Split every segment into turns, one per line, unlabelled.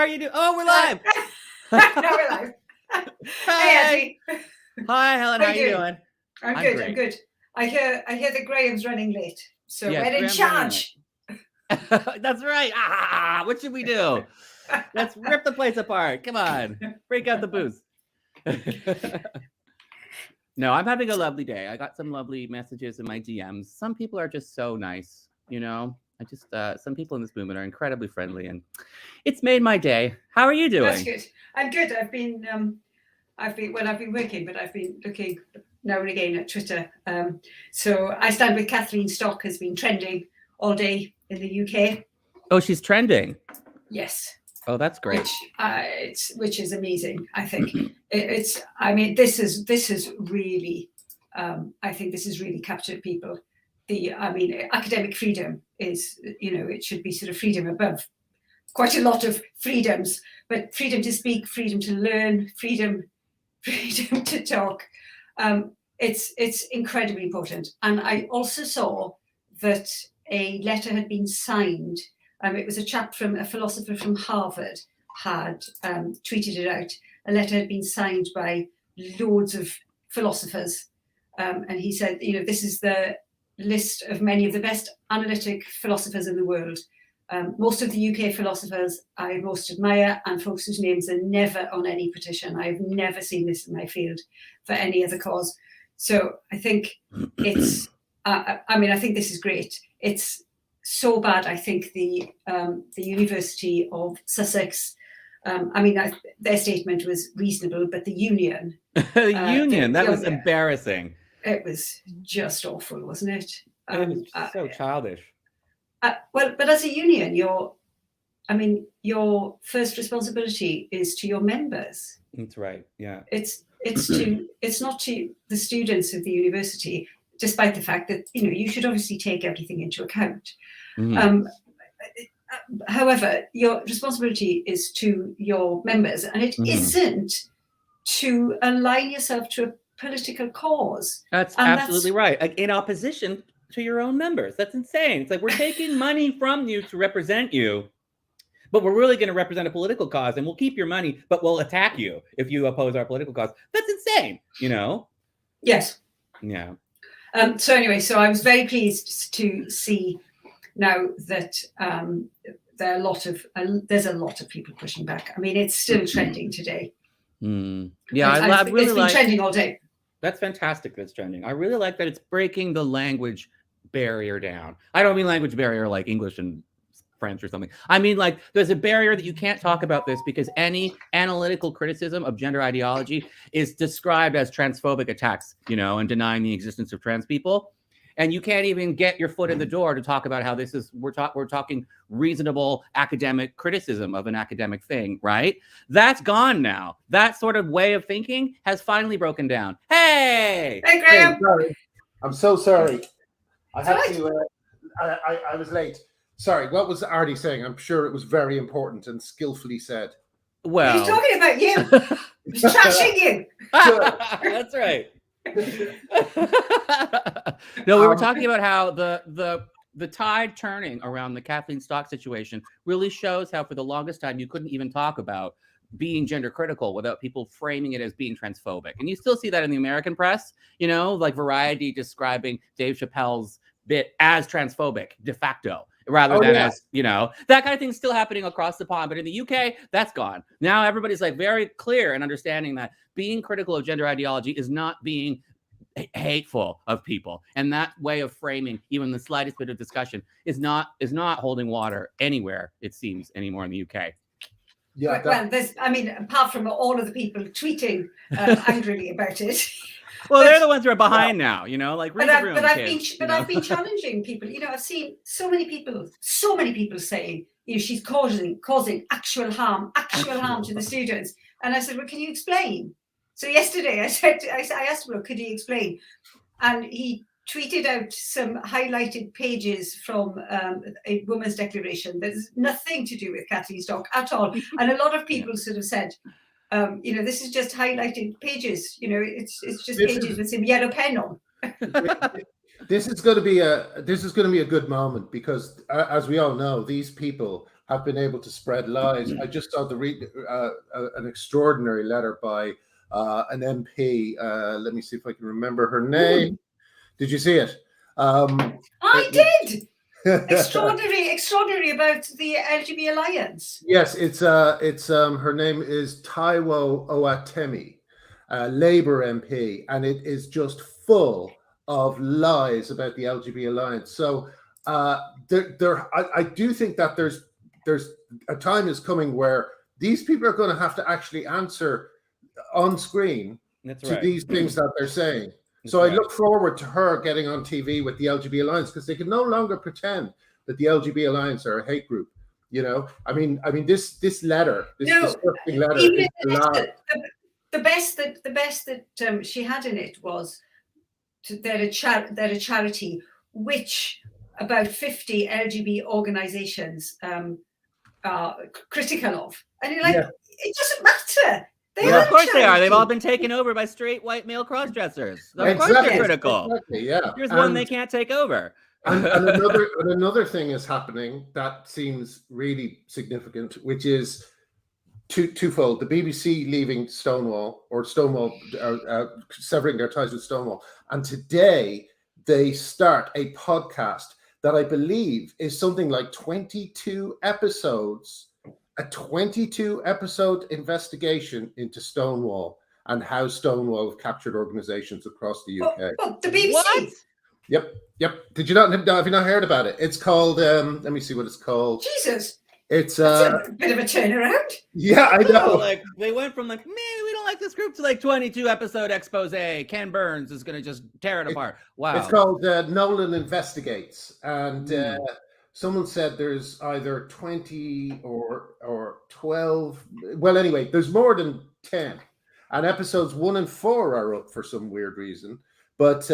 are you doing? Oh, we're live.
Now we're live. Hey, Andy.
Hi, Helen. How are you doing?
I'm good. Great. I'm good. I hear that Graham's running late, so yes, we're in charge.
That's right. What should we do? Let's rip the place apart. Come on, break out the booze. No, I'm having a lovely day. I got some lovely messages in my DMs. Some people are just so nice, you know. Some people in this movement are incredibly friendly, and it's made my day. How are you doing?
That's good. I'm good. I've been working, but I've been looking now and again at Twitter. So I Stand With Kathleen stock has been trending all day in the UK.
Oh, she's trending.
Yes.
Oh, that's great.
Which is amazing. I think I mean, this is really. I think this has really captured people. Academic freedom is, it should be sort of freedom above quite a lot of freedoms, but freedom to speak, freedom to learn, freedom to talk. It's incredibly important. And I also saw that a letter had been signed. It was a philosopher from Harvard had tweeted it out. A letter had been signed by loads of philosophers. And he said, this is the list of many of the best analytic philosophers in the world. Most of the UK philosophers I most admire, and folks whose names are never on any petition. I've never seen this in my field for any other cause. So I think it's, I think this is great. It's so bad. I think the University of Sussex, their statement was reasonable, but the union.
That was embarrassing.
It was just awful, wasn't it?
It was so childish.
But as a union, your first responsibility is to your members.
That's right. Yeah.
It's not to the students of the university, despite the fact that you should obviously take everything into account. Mm-hmm. However, your responsibility is to your members, and it isn't to align yourself to a political cause.
That's absolutely right. Like, in opposition to your own members. That's insane. It's like, we're taking money from you to represent you, but we're really going to represent a political cause, and we'll keep your money, but we'll attack you if you oppose our political cause. That's insane,
Yes.
Yeah.
So I was very pleased to see now that there's a lot of people pushing back. It's still trending today.
Yeah,
it's been trending all day.
That's fantastic. That's trending. I really like that it's breaking the language barrier down. I don't mean language barrier like English and French or something. I mean, like, there's a barrier that you can't talk about this because any analytical criticism of gender ideology is described as transphobic attacks, and denying the existence of trans people. And you can't even get your foot in the door to talk about how this is, we're talking reasonable academic criticism of an academic thing, right? That's gone now. That sort of way of thinking has finally broken down. Hey!
Hey, Graham!
Hey, sorry. I'm so sorry. I was late. Sorry, what was Artie saying? I'm sure it was very important and skillfully said.
Well...
He's talking about you. He's trashing you.
That's right. No, we were talking about how the tide turning around the Kathleen Stock situation really shows how for the longest time you couldn't even talk about being gender critical without people framing it as being transphobic. And you still see that in the American press, like Variety describing Dave Chappelle's bit as transphobic de facto, rather than as, that kind of thing's still happening across the pond. But in the UK, that's gone. Now everybody's like very clear and understanding that being critical of gender ideology is not being hateful of people. And that way of framing even the slightest bit of discussion is not holding water anywhere, it seems, anymore in the UK.
Yeah.
Well, apart from all of the people tweeting angrily about it.
Well, they're the ones who are behind now, like.
But I've been challenging people. I've seen so many people saying, she's causing actual harm to the students. And I said, well, can you explain? So yesterday I asked him, well, could he explain? And he tweeted out some highlighted pages from a women's declaration that's nothing to do with Kathleen Stock at all. And a lot of people sort of said, this is just highlighted pages. It's just pages with some yellow pen on.
This is going to be a good moment because, as we all know, these people have been able to spread lies. I just saw an extraordinary letter by an MP. Let me see if I can remember her name. Did you see it?
I did. Extraordinary about the LGBT Alliance.
Yes, it's her name is Taiwo Owatemi, Labour MP, and it is just full of lies about the LGBT Alliance. So I do think that there's a time is coming where these people are going to have to actually answer on screen to these things that they're saying. So I look forward to her getting on TV with the LGBT Alliance, because they can no longer pretend that the LGBT Alliance are a hate group. You know, I mean, this letter, disgusting letter, is
the best that she had in it was they're a charity which about 50 LGBT organizations are critical of, and you're like, it doesn't matter.
Of course they are. They've all been taken over by straight white male cross-dressers. Of course they're critical.
Exactly, yeah.
Here's one they can't take over.
and another thing is happening that seems really significant, which is twofold. The BBC leaving Stonewall, or Stonewall severing their ties with Stonewall. And today they start a podcast that I believe is something like 22 episodes. A 22-episode investigation into Stonewall and how Stonewall have captured organizations across the UK.
The BBC?
What?
Yep. Have you not heard about it? It's called, let me see what it's called.
Jesus.
It's
a bit of a turnaround.
Yeah, I know.
Like, they went from like, man, we don't like this group, to like 22-episode expose. Ken Burns is going to just tear it apart. Wow.
It's called Nolan Investigates. And someone said there's either 20 or 12. Well, anyway, there's more than 10, and episodes 1 and 4 are up for some weird reason. But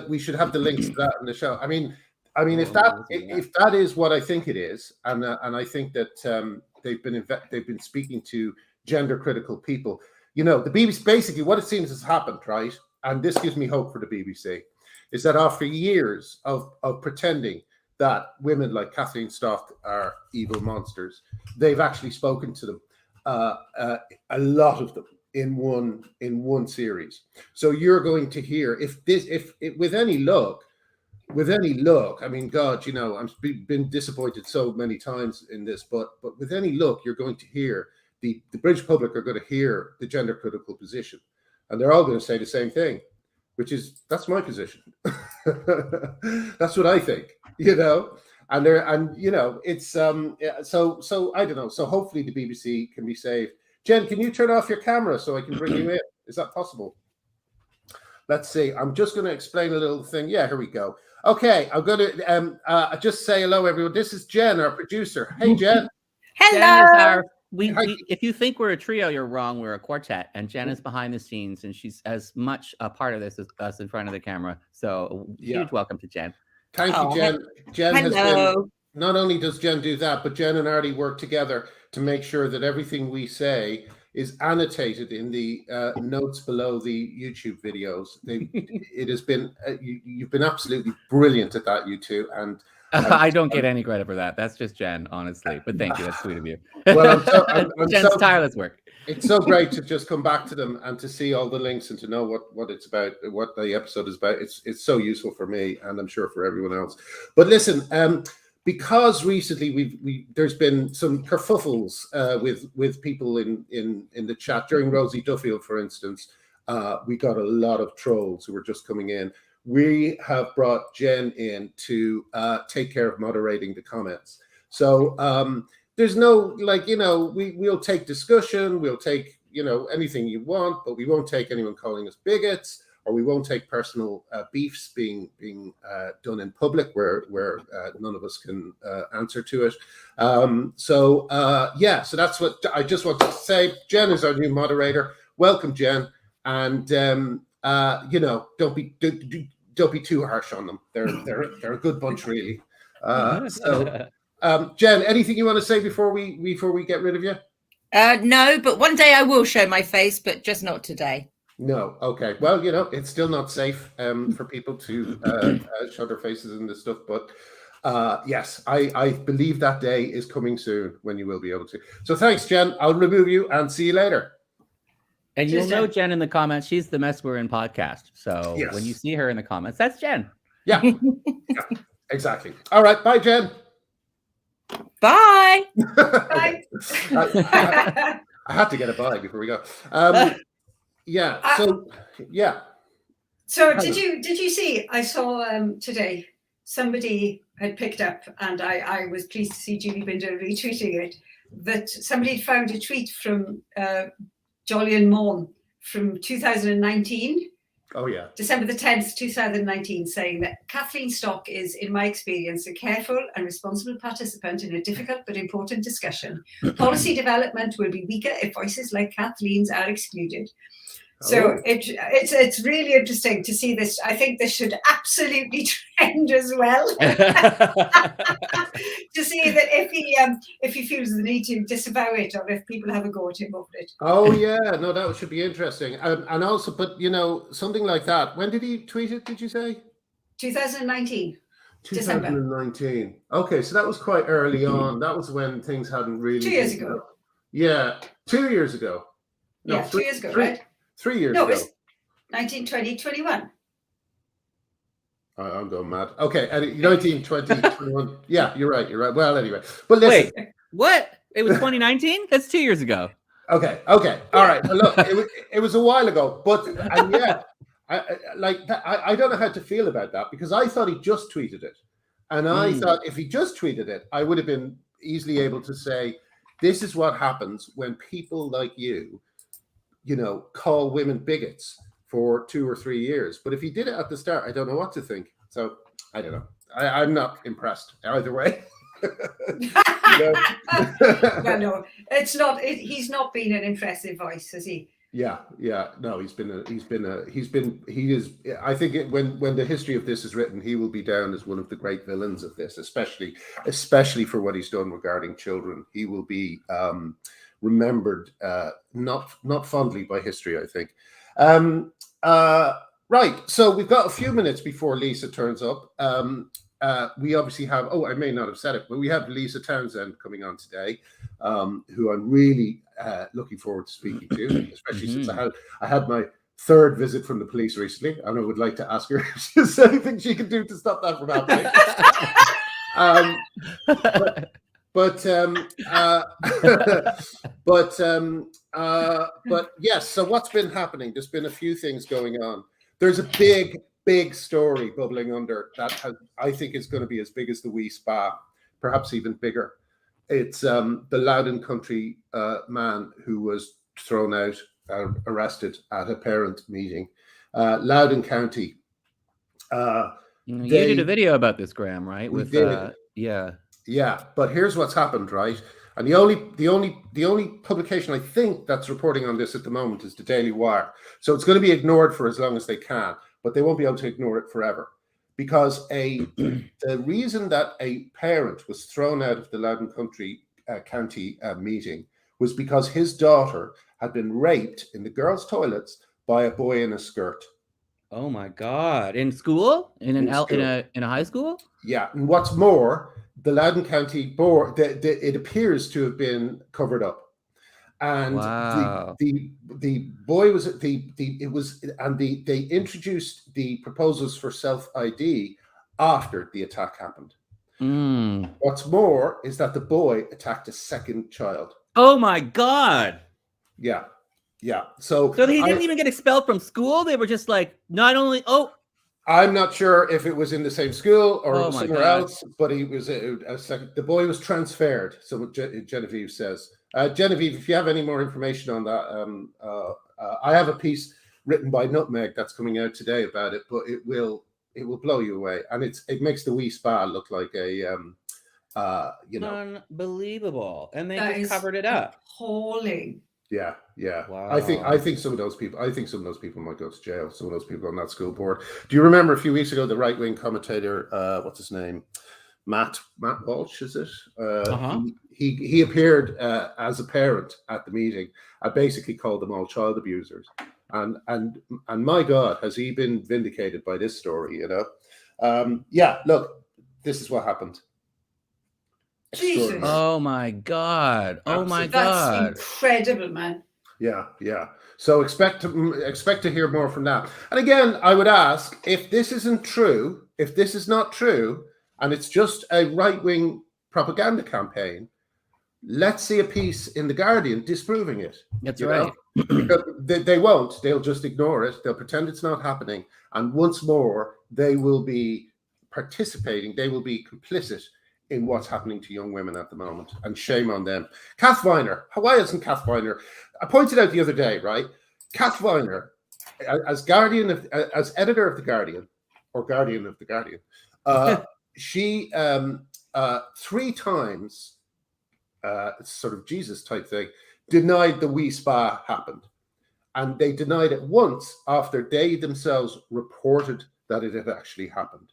we should have the links to that in the show. I mean, if that is what I think it is, and I think that they've been speaking to gender critical people. You know, the BBC, basically what it seems has happened, right? And this gives me hope for the BBC, is that after years of pretending that women like Kathleen Stock are evil monsters, they've actually spoken to them, a lot of them, in one series. So you're going to hear, if with any luck, I mean, God, you know, I've been disappointed so many times in this, but with any luck, you're going to hear the British public are going to hear the gender critical position, and they're all going to say the same thing, which is, that's my position. That's what I think. You know, and you know, it's so I don't know. So hopefully the BBC can be saved. Jen, can you turn off your camera so I can bring you in? Is that possible? Let's see. I'm just going to explain a little thing. Yeah, here we go. Okay, I'm going to just say hello, everyone. This is Jen, our producer. Hey, Jen.
Hello.
Jen, if you think we're a trio, you're wrong. We're a quartet, and Jen is behind the scenes, and she's as much a part of this as us in front of the camera. So huge welcome to Jen.
Thank you, Jen. Jen has been, not only does Jen do that, but Jen and Artie work together to make sure that everything we say is annotated in the notes below the YouTube videos. It has been, you've been absolutely brilliant at that, you two. And
I don't get any credit for that. That's just Jen, honestly. But thank you. That's sweet of you.
Well, I'm
Jen's tireless work.
It's so great to just come back to them and to see all the links and to know what it's about, what the episode is about. It's so useful for me, and I'm sure for everyone else. But listen, because recently there's been some kerfuffles with people in the chat during Rosie Duffield, for instance. We got a lot of trolls who were just coming in. We have brought Jen in to take care of moderating the comments. So there's no, like, you know, we'll take discussion, we'll take, you know, anything you want, but we won't take anyone calling us bigots, or we won't take personal beefs being done in public where none of us can answer to it. So that's what I just wanted to say. Jen is our new moderator. Welcome, Jen. And you know, don't be too harsh on them. They're a good bunch, really. Jen, anything you want to say before we get rid of you?
No, but one day I will show my face, but just not today.
No. Okay. Well, you know, it's still not safe for people to show their faces and this stuff. But yes, I believe that day is coming soon when you will be able to. So thanks, Jen. I'll remove you and see you later.
And you'll
Cheers,
know
Jen.
Jen in the comments. She's the Mess We're In podcast. So
Yes.
when you see her in the comments, that's Jen.
Yeah, exactly. All right. Bye, Jen.
Bye.
Okay. I had to get a bye before we go. Yeah. So yeah.
So did you see? I saw today somebody had picked up, and I was pleased to see Julie Binder retweeting it. That somebody had found a tweet from Jolly and Morn from 2019.
Oh yeah.
December the 10th, 2019, saying that Kathleen Stock is, in my experience, a careful and responsible participant in a difficult but important discussion. Policy development will be weaker if voices like Kathleen's are excluded. So it's really interesting to see this. I think this should absolutely trend as well. To see that if he feels the need to disavow it, or if people have a go at him over it.
Oh yeah, no, that should be interesting. And also, but you know, something like that. When did he tweet it? Did you say?
2019.
2019. Okay, so that was quite early on. That was when things hadn't really.
2 years ago.
Yeah, 2 years ago. No,
Yeah, 2 years ago, right?
3 years
No,
ago.
it's 19, 20, 21.
I'm going mad. Okay, 19, 20, 21. Yeah, you're right. Well, anyway. But listen.
Wait, what? It was 2019? That's 2 years ago.
Okay. All right. Well, look, it was a while ago. But, and yeah, I don't know how to feel about that, because I thought he just tweeted it. And I thought if he just tweeted it, I would have been easily able to say, this is what happens when people like you know, call women bigots for 2 or 3 years. But if he did it at the start, I don't know what to think. So I don't know. I'm not impressed either way.
Well, no, it's not. He's not been an impressive voice, has he?
Yeah. No, he is. I think when the history of this is written, he will be down as one of the great villains of this, especially for what he's done regarding children. He will be remembered not fondly by history, I think. Right, so we've got a few minutes before Lisa turns up. We obviously have, I may not have said it, but we have Lisa Townsend coming on today, who I'm really looking forward to speaking to, especially since I had my third visit from the police recently, and I would like to ask her if there's anything she can do to stop that from happening. But yes, so what's been happening? There's been a few things going on. There's a big story bubbling under that I think is going to be as big as the wee spa, perhaps even bigger. It's the Loudoun County man who was thrown out, arrested at a parent meeting. Loudoun County.
You did a video about this, Graham, right?
Yeah, but here's what's happened, right? And the only publication I think that's reporting on this at the moment is the Daily Wire. So it's going to be ignored for as long as they can, but they won't be able to ignore it forever, because the reason that a parent was thrown out of the Loudoun County meeting was because his daughter had been raped in the girls' toilets by a boy in a skirt.
Oh my God! In school? In a high school? Yeah.
And what's more, the Loudoun County board, it appears to have been covered up, and
wow.
the boy was they introduced the proposals for self-ID after the attack happened. What's more is that the boy attacked a second child.
Oh my God!
Yeah. So
he didn't even get expelled from school. They were just like, not only
I'm not sure if it was in the same school or it was somewhere else, but he was the boy was transferred. So Genevieve says, Genevieve, if you have any more information on that, I have a piece written by Nutmeg that's coming out today about it, but it will blow you away, and it makes the wee spa look like a
unbelievable, and they just covered it up.
Appalling.
Yeah.
Wow.
I think some of those people might go to jail. Some of those people on that school board. Do you remember a few weeks ago the right-wing commentator, what's his name, Matt Walsh? Is it? He appeared as a parent at the meeting. I basically called them all child abusers, and my God, has he been vindicated by this story? You know, look, this is what happened.
Jesus.
Extraordinary.
Oh my God. Oh my
Absolutely.
God.
That's incredible, man.
Yeah, yeah. So expect to hear more from that. And again, I would ask, if this isn't true, if this is not true, and it's just a right-wing propaganda campaign, let's see a piece in The Guardian disproving it.
That's
you
right.
know? Because they won't. They'll just ignore it. They'll pretend it's not happening. And once more, they will be participating. They will be complicit in what's happening to young women at the moment. And shame on them. Kath Viner. Why isn't Kath Viner? I pointed out the other day, right? Kath Viner, as editor of The Guardian, or Guardian of The Guardian, she 3 times, sort of Jesus type thing, denied the wee spa happened. And they denied it once after they themselves reported that it had actually happened.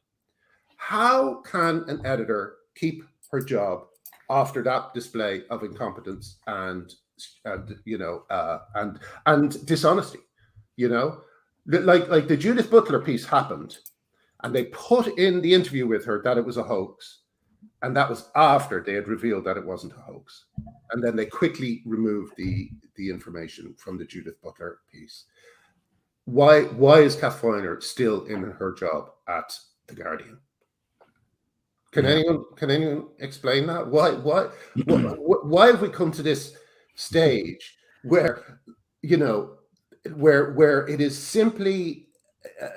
How can an editor keep her job after that display of incompetence and dishonesty? You know, like the Judith Butler piece happened, and they put in the interview with her that it was a hoax. And that was after they had revealed that it wasn't a hoax. And then they quickly removed the information from the Judith Butler piece. Why is Kath Viner still in her job at The Guardian? Can anyone explain that? Why have we come to this stage where, you know, where it is simply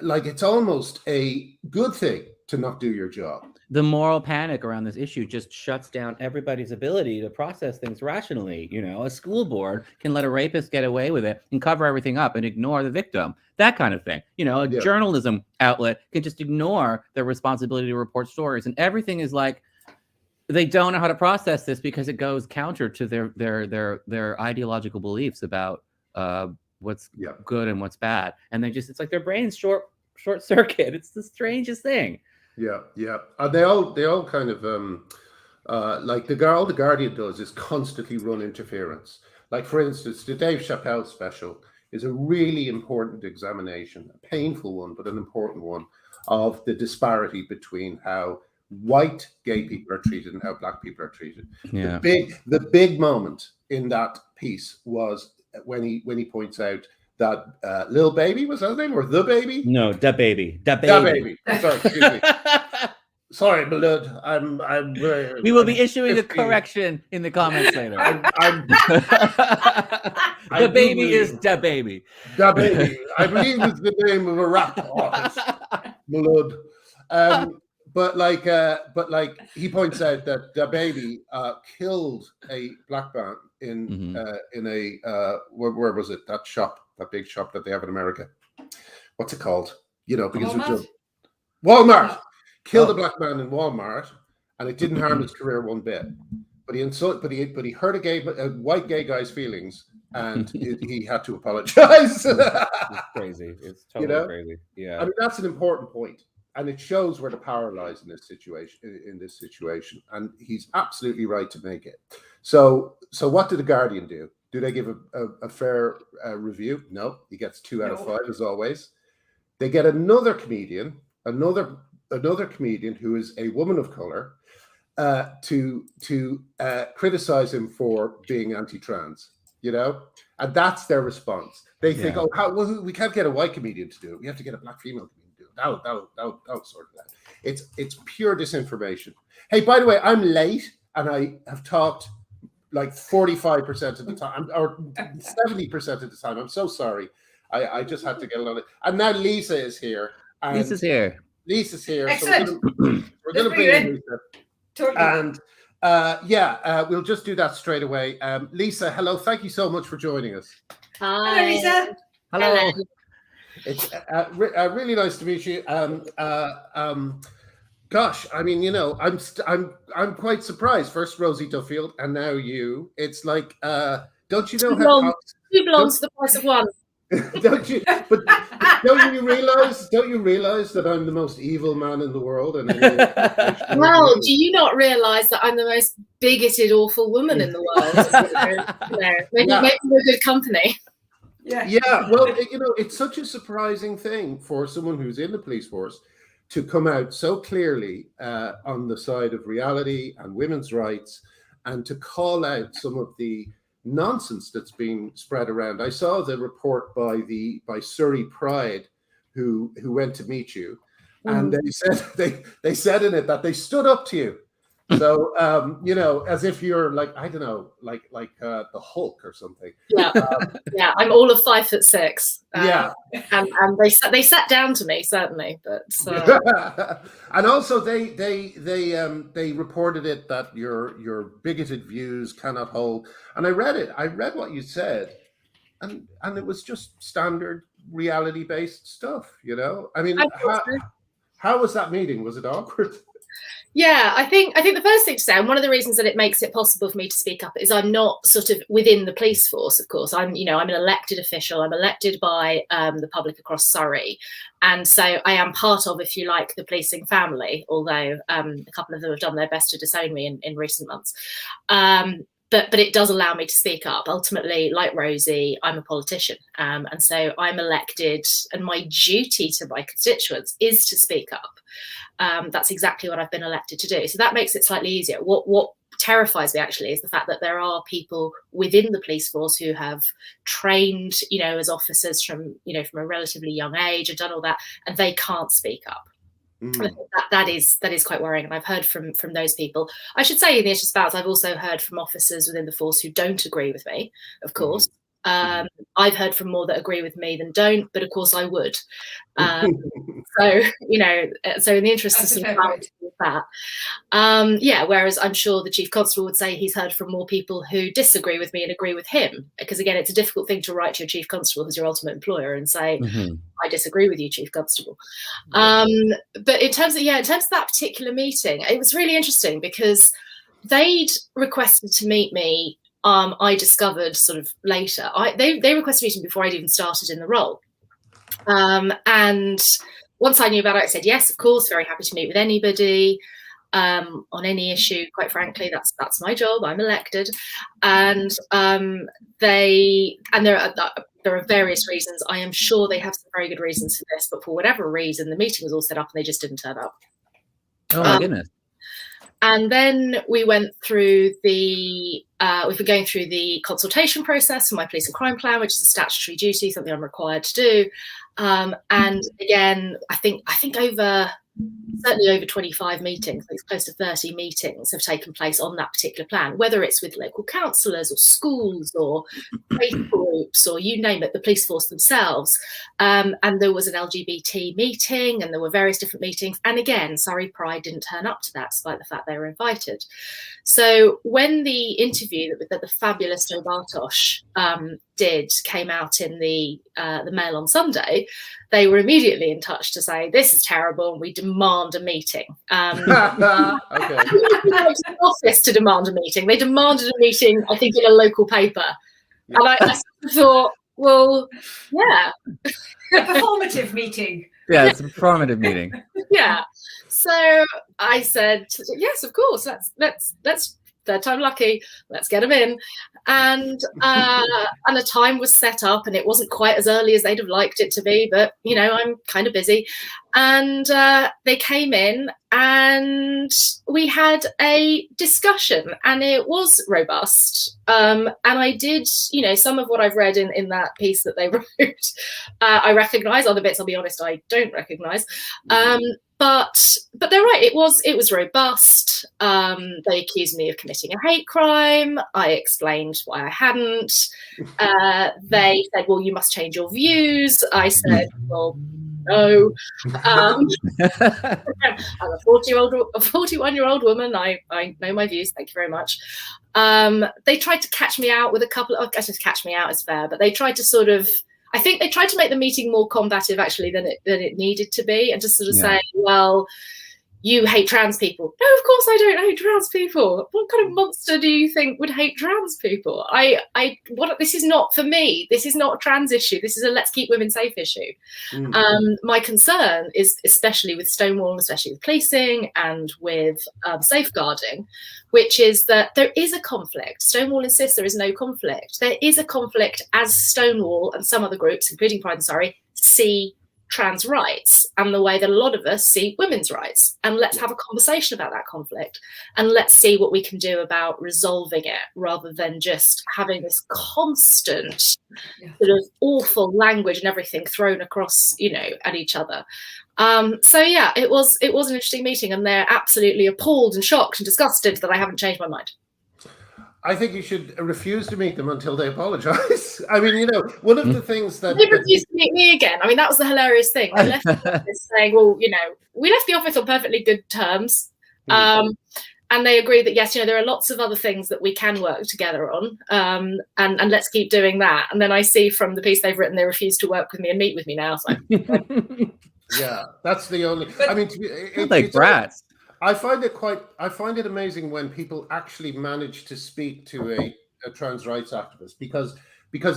like it's almost a good thing to not do your job?
The moral panic around this issue just shuts down everybody's ability to process things rationally. You know, a school board can let a rapist get away with it and cover everything up and ignore the victim. That kind of thing. You know, a journalism outlet can just ignore their responsibility to report stories, and everything is like they don't know how to process this because it goes counter to their ideological beliefs about what's good and what's bad, and it's like their brains short circuit. It's the strangest thing.
Yeah. They all kind of like all the Guardian does is constantly run interference. Like, for instance, the Dave Chappelle special is a really important examination, a painful one, but an important one, of the disparity between how white gay people are treated and how black people are treated.
Yeah.
The big moment in that piece was when he points out that Lil Baby, was that his name, or The Baby?
No, Dababy.
Dababy. Sorry, excuse me. Sorry, Mridul. I'm
we will be issuing a correction in the comments later. The baby is Dababy.
Dababy. I believe it's the name of a rap artist. Mridul. But he points out that Dababy killed a black man in a where was it? That shop, that big shop that they have in America. What's it called? You know, because Walmart. Killed a black man in Walmart, and it didn't harm his career one bit. But he hurt a white gay guy's feelings, and he had to apologize.
It's crazy. It's totally crazy. Yeah.
I mean, that's an important point, and it shows where the power lies in this situation. And he's absolutely right to make it. So what did The Guardian do? Do they give a fair review? No. He gets 2 out of 5 as always. They get another comedian who is a woman of color to criticize him for being anti-trans, you know, and that's their response. They think, we can't get a white comedian to do it. We have to get a black female comedian to do it. That'll sort of that. It's pure disinformation. Hey, by the way, I'm late and I have talked like 45% of the time, or 70% of the time. I'm so sorry. I just had to get a lot of. And now Lisa is here.
Lisa's here.
Excellent.
So we're going to bring in Lisa.
Totally.
And we'll just do that straight away. Lisa, hello. Thank you so much for joining us.
Hello, Lisa.
Hello.
It's really nice to meet you. Gosh, I mean, you know, I'm quite surprised. First Rosie Duffield, and now you. It's like, don't you know how?
2 blondes the price of 1.
Don't you? But don't you realize that I'm the most evil man in the world? And
Well, do you not realize that I'm the most bigoted, awful woman in the world? Maybe we're good company.
Yeah. Well, you know, it's such a surprising thing for someone who's in the police force to come out so clearly on the side of reality and women's rights, and to call out some of the nonsense that's being spread around. I saw the report by Surrey Pride, who went to meet you, and they said in it that they stood up to you. So you know, as if you're like, I don't know, like the Hulk or something.
Yeah, yeah. I'm all of 5'6".
Yeah,
and they sat down to me, certainly, but
and also they reported it that your bigoted views cannot hold. And I read it. I read what you said, and it was just standard reality based stuff. You know, I mean, how was that meeting? Was it awkward?
Yeah, I think the first thing to say, and one of the reasons that it makes it possible for me to speak up, is I'm not sort of within the police force. Of course, I'm an elected official. I'm elected by the public across Surrey, and so I am part of, if you like, the policing family. Although a couple of them have done their best to disown me in recent months. But it does allow me to speak up. Ultimately, like Rosie, I'm a politician, and so I'm elected, and my duty to my constituents is to speak up. That's exactly what I've been elected to do. So that makes it slightly easier. What terrifies me actually is the fact that there are people within the police force who have trained, you know, as officers from a relatively young age and done all that, and they can't speak up. I think that is quite worrying, and I've heard from those people. I should say, in the interest of balance, I've also heard from officers within the force who don't agree with me, of course. I've heard from more that agree with me than don't, but of course I would. So, you know, so in the interest of sort of balance with that, yeah, whereas I'm sure the Chief Constable would say he's heard from more people who disagree with me and agree with him, because again, it's a difficult thing to write to your Chief Constable, who's your ultimate employer, and say, I disagree with you, Chief Constable. But in terms of that particular meeting, it was really interesting because they'd requested to meet me. I discovered sort of later. They requested a meeting before I'd even started in the role. And once I knew about it, I said, yes, of course, very happy to meet with anybody on any issue. Quite frankly, that's my job. I'm elected. And there are various reasons. I am sure they have some very good reasons for this, but for whatever reason, the meeting was all set up and they just didn't turn up.
Oh my goodness.
And then we went through we've been going through the consultation process for my police and crime plan, which is a statutory duty, something I'm required to do. And again, I think certainly over 25 meetings, it's close to 30 meetings have taken place on that particular plan, whether it's with local councillors or schools or faith groups or you name it, the police force themselves. And there was an LGBT meeting and there were various different meetings. And again, Surrey Pride didn't turn up to that, despite the fact they were invited. So when the interview that the fabulous Joe Bartosh came out in the Mail on Sunday, they were immediately in touch to say, this is terrible and we demand a meeting.
Okay.
They went to the office to demand a meeting. They demanded a meeting, I think, in a local paper. And I thought, well, yeah.
A performative meeting.
Yeah, it's a performative meeting.
Yeah. So I said, yes, of course, let's third time lucky, let's get them in. And a time was set up, and it wasn't quite as early as they'd have liked it to be, but you know, I'm kind of busy. And they came in and we had a discussion, and it was robust. And I did, you know, some of what I've read in that piece that they wrote, I recognise. Other bits, I'll be honest, I don't recognise. But they're right. It was robust. They accused me of committing a hate crime. I explained why I hadn't. They said, "Well, you must change your views." I said, "Well, no. I'm a 41-year-old woman. I know my views. Thank you very much." They tried to catch me out with a couple of. I guess catch me out is fair, but they tried to sort of. I think they tried to make the meeting more combative, actually, than it needed to be, and just sort of say, well, you hate trans people. No, of course I don't hate trans people. What kind of monster do you think would hate trans people? This is not for me. This is not a trans issue. This is a let's keep women safe issue. My concern is, especially with Stonewall, especially with policing and with safeguarding, which is that there is a conflict. Stonewall insists there is no conflict. There is a conflict as Stonewall and some other groups, including Pride and Surrey, see trans rights and the way that a lot of us see women's rights, and let's have a conversation about that conflict, and let's see what we can do about resolving it, rather than just having this constant sort of awful language and everything thrown across, you know, at each other. So yeah, it was an interesting meeting, and they're absolutely appalled and shocked and disgusted that I haven't changed my mind.
I think you should refuse to meet them until they apologise. I mean, you know, one of the things that
they refused to meet me again. I mean, that was the hilarious thing. They left the office saying, well, you know, we left the office on perfectly good terms. And they agreed that, yes, you know, there are lots of other things that we can work together on, and let's keep doing that. And then I see from the piece they've written, they refuse to work with me and meet with me now. So
yeah, that's the only. I mean,
like brats.
I find it amazing when people actually manage to speak to a trans rights activist, because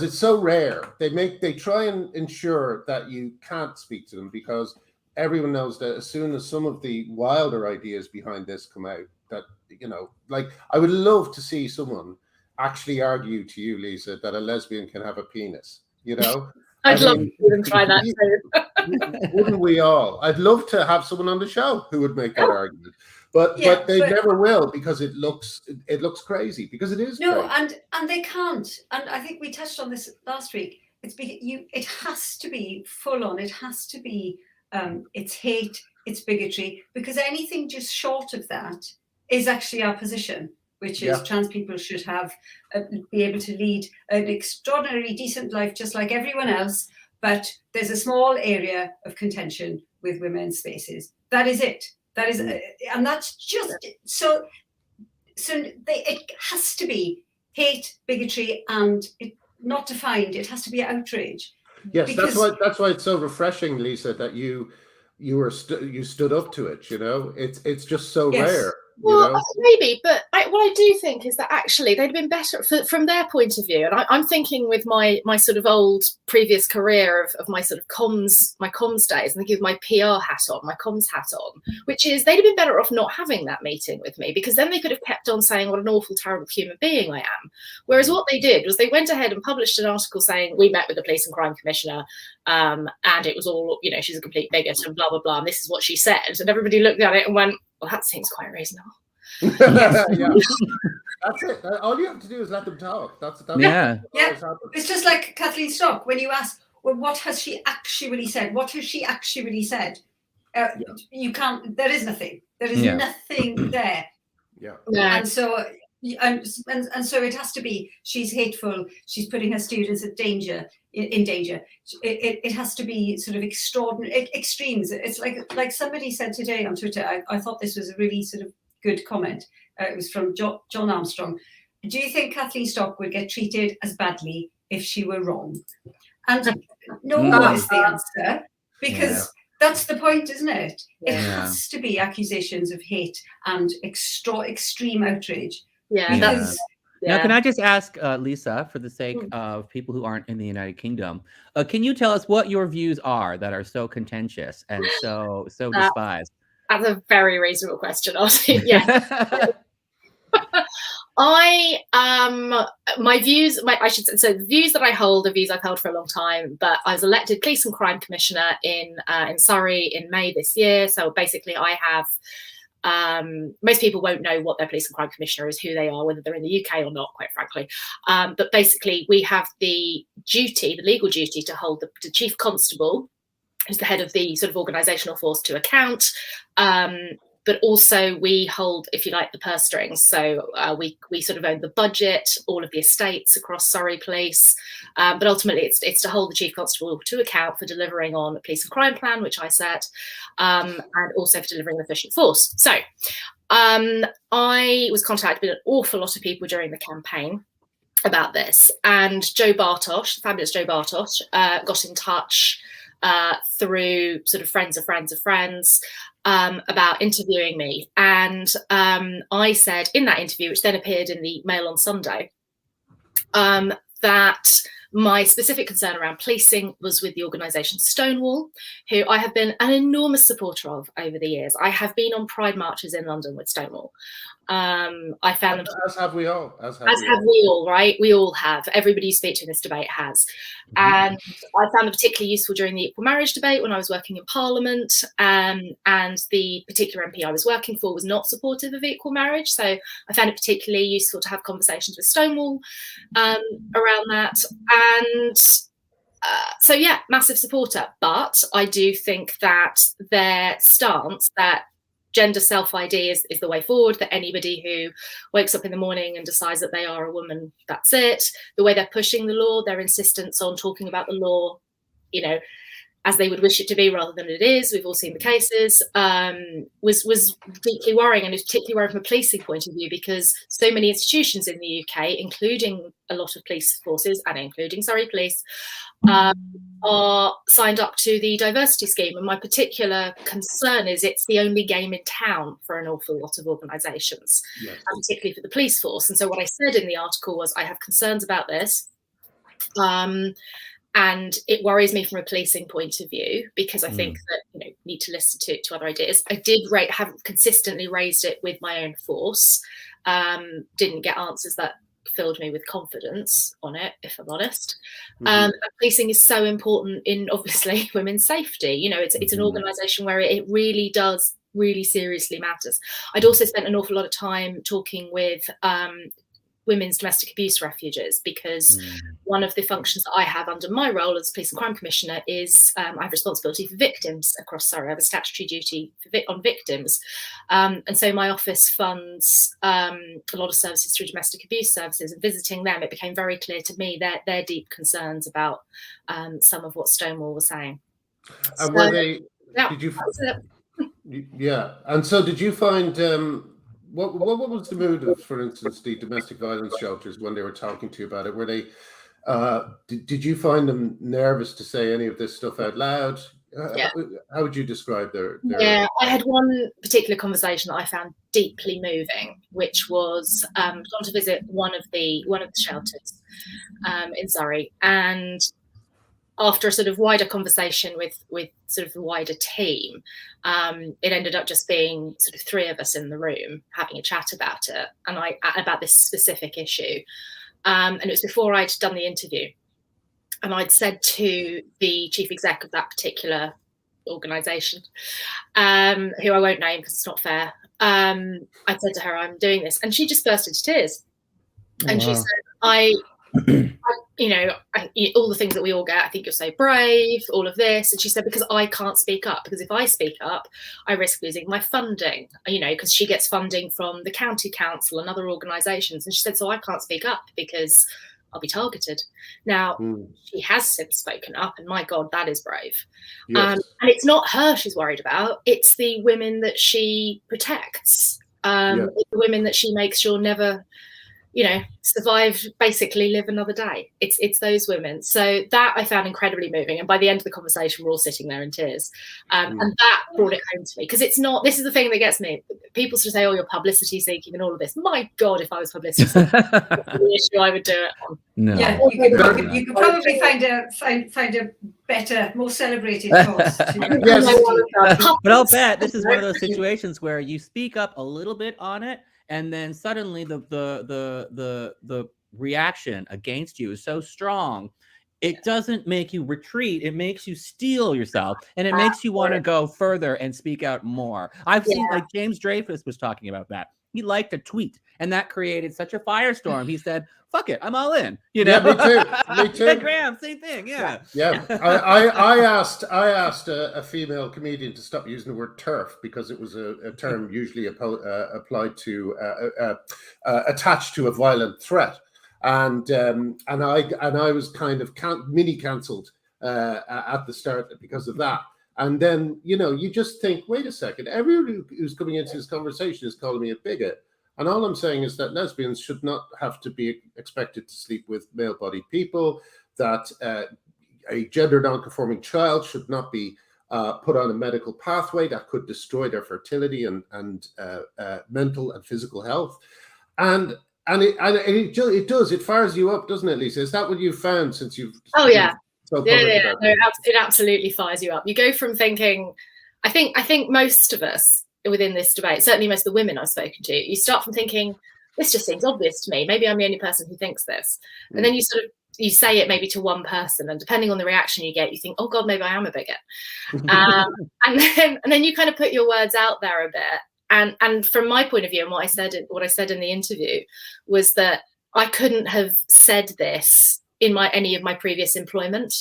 it's so rare. They try and ensure that you can't speak to them, because everyone knows that as soon as some of the wilder ideas behind this come out, that, you know, like, I would love to see someone actually argue to you, Lisa, that a lesbian can have a penis, you know.
I'd love to even try that too.
Wouldn't we all? I'd love to have someone on the show who would make that argument, but they never will, because it looks crazy, because it is
no,
crazy.
and they can't. And I think we touched on this last week. It has to be full on. It has to be it's hate, it's bigotry, because anything just short of that is actually our position, which is trans people should have be able to lead an extraordinarily decent life just like everyone else, but there's a small area of contention with women's spaces. That is it. That is, and that's just so it has to be hate, bigotry, and not defined. It has to be outrage.
Yes, that's why it's so refreshing, Lisa, that you stood up to it. You know, it's just so rare.
Well,
you know?
Maybe, but what I do think is that actually they'd been better from their point of view. And I'm thinking with my sort of old previous career of my sort of comms days, and thinking with my PR hat on, my comms hat on, which is they'd have been better off not having that meeting with me, because then they could have kept on saying what an awful, terrible human being I am. Whereas what they did was they went ahead and published an article saying we met with the Police and Crime Commissioner, and it was all, you know, she's a complete bigot and blah, blah, blah. And this is what she said. And everybody looked at it and went, well, that seems quite reasonable.
Yeah. That's it. All you have to do is let them talk. That's It's
just like Kathleen Stock. When you ask, well, what has she actually said? What has she actually said? You can't. There is nothing. There is nothing there.
Yeah.
And so it has to be. She's hateful. She's putting her students in danger. It has to be sort of extraordinary extremes. It's like somebody said today on Twitter. I thought this was a really sort of good comment. It was from John Armstrong. Do you think Kathleen Stock would get treated as badly if she were wrong? And no is the answer, because that's the point, isn't it? It has to be accusations of hate and extreme outrage.
Now, can I just ask, Lisa, for the sake of people who aren't in the United Kingdom, can you tell us what your views are that are so contentious and so despised?
That's a very reasonable question, Artie. Yeah. My views, the views that I hold are views I've held for a long time, but I was elected Police and Crime Commissioner in Surrey in May this year. So basically I have, most people won't know what their Police and Crime Commissioner is, who they are, whether they're in the UK or not, quite frankly. But basically we have the legal duty to hold the Chief Constable, who's the head of the sort of organisational force, to account. But also we hold, if you like, the purse strings. So we sort of own the budget, all of the estates across Surrey Police. But ultimately it's to hold the Chief Constable to account for delivering on the police and crime plan, which I set, and also for delivering an efficient force. So I was contacted by an awful lot of people during the campaign about this. And Joe Bartosh, the fabulous Joe Bartosh, got in touch through sort of friends of friends of friends about interviewing me. And I said in that interview, which then appeared in the Mail on Sunday, that my specific concern around policing was with the organisation Stonewall, who I have been an enormous supporter of over the years. I have been on Pride marches in London with Stonewall. I found them,
as have we all,
as have we all, right? We all have. Everybody you speak to in this debate has. And I found them particularly useful during the equal marriage debate when I was working in Parliament. And the particular MP I was working for was not supportive of equal marriage. So I found it particularly useful to have conversations with Stonewall around that. And so, yeah, massive supporter. But I do think that their stance that gender self-ID is the way forward, that anybody who wakes up in the morning and decides that they are a woman, that's it. The way they're pushing the law, their insistence on talking about the law, you know, as they would wish it to be rather than it is, we've all seen the cases, was deeply worrying, and it's particularly worrying from a policing point of view, because so many institutions in the UK, including a lot of police forces and including Surrey Police, are signed up to the diversity scheme. And my particular concern is it's the only game in town for an awful lot of organisations, particularly for the police force. And so what I said in the article was I have concerns about this. And it worries me from a policing point of view, because I think that, you know, need to listen to other ideas. I did have consistently raised it with my own force. Didn't get answers that filled me with confidence on it, if I'm honest. Policing is so important in, obviously, women's safety. You know, it's an organisation where it really does really seriously matters. I'd also spent an awful lot of time talking with women's domestic abuse refuges, because one of the functions that I have under my role as Police and Crime Commissioner is I have responsibility for victims across Surrey. I have a statutory duty on victims. And so my office funds a lot of services through domestic abuse services, and visiting them, it became very clear to me their deep concerns about some of what Stonewall was saying.
And were they, did you, and so did you find, what was the mood of, for instance, the domestic violence shelters when they were talking to you about it? Were they, did you find them nervous to say any of this stuff out loud? How would you describe their...
Yeah, I had one particular conversation that I found deeply moving, which was gone to visit one of the shelters in Surrey, and after a sort of wider conversation with sort of the wider team, it ended up just being sort of three of us in the room having a chat about it, and about this specific issue. And it was before I'd done the interview, and I'd said to the chief exec of that particular organisation, who I won't name because it's not fair, I'd said to her, I'm doing this, and she just burst into tears. And she said, you know, all the things that we all get, I think you're so brave, all of this. And she said, because I can't speak up, because if I speak up, I risk losing my funding, you know, because she gets funding from the county council and other organisations. And she said, so I can't speak up because I'll be targeted. Now, she has since spoken up, and my God, that is brave. And it's not her she's worried about, it's the women that she protects. It's the women that she makes sure never, you know, survive, basically live another day. It's those women. So that I found incredibly moving. And by the end of the conversation, we're all sitting there in tears. And that brought it home to me, because it's not, this is the thing that gets me. People sort of say, oh, you're publicity seeking and all of this. My God, if I was publicity seeking, the issue I would do it on.
No.
Yeah, you could probably find a better, more celebrated cause.
But I'll bet this is one of those situations where you speak up a little bit on it, and then suddenly the reaction against you is so strong, it doesn't make you retreat. It makes you steel yourself, and it makes you want to go further and speak out more. I've seen, like James Dreyfus was talking about that. He liked a tweet, and that created such a firestorm. He said, fuck it, I'm all in. You know?
Yeah, me too.
Ted Graham, same thing. Yeah.
I asked a female comedian to stop using the word TERF, because it was a term usually applied to attached to a violent threat, and I was kind of mini cancelled at the start because of that. And then, you know, you just think, wait a second, everyone who's coming into this conversation is calling me a bigot. And all I'm saying is that lesbians should not have to be expected to sleep with male-bodied people, that a gender non-conforming child should not be put on a medical pathway that could destroy their fertility and mental and physical health. And it does, it fires you up, doesn't it, Lisa? Is that what you've found since you've...
Oh, yeah.
So
no, it absolutely fires you up. You go from thinking, I think most of us, within this debate, certainly most of the women I've spoken to, you start from thinking, this just seems obvious to me. Maybe I'm the only person who thinks this. And then you say it maybe to one person, and depending on the reaction you get, you think, oh God, maybe I am a bigot. And then you kind of put your words out there a bit. And from my point of view, and what I said in the interview was that I couldn't have said this in any of my previous employment.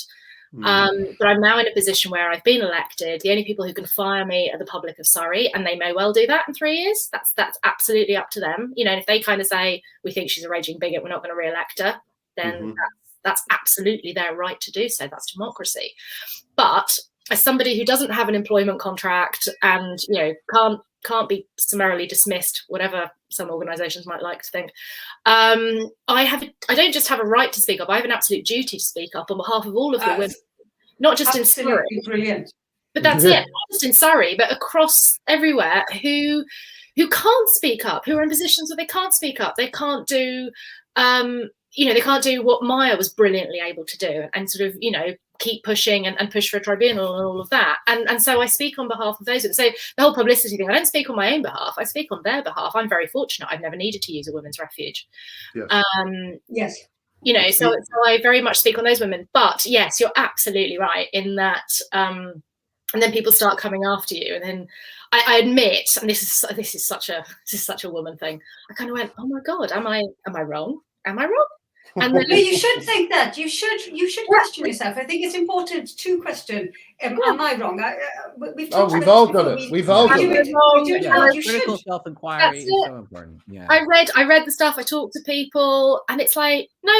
But I'm now in a position where I've been elected. The only people who can fire me are the public of Surrey, and they may well do that in 3 years. That's absolutely up to them. You know, if they kind of say, we think she's a raging bigot, we're not going to re-elect her, then that's absolutely their right to do so. That's democracy. But as somebody who doesn't have an employment contract and, you know, can't be summarily dismissed, whatever some organisations might like to think, I don't just have a right to speak up, I have an absolute duty to speak up on behalf of all of the women, not just in Surrey.
Brilliant.
But that's it, not just in Surrey, but across everywhere, who can't speak up, who are in positions where they can't speak up. They can't do, they can't do what Maya was brilliantly able to do, and sort of, you know, keep pushing and push for a tribunal and all of that. And so I speak on behalf of those. So the whole publicity thing, I don't speak on my own behalf, I speak on their behalf. I'm very fortunate. I've never needed to use a women's refuge.
Yes.
You know, so I very much speak on those women. But yes, you're absolutely right in that. And then people start coming after you, and then I admit, and this is such a woman thing. I kind of went, oh my God, am I wrong? Am I wrong? And then,
no, you should think that. You should question yourself. I think it's important to question. Am I wrong? We've
all done it. We've all done it.
Critical self-inquiry is so important. Yeah.
I read the stuff. I talked to people, and it's like, no,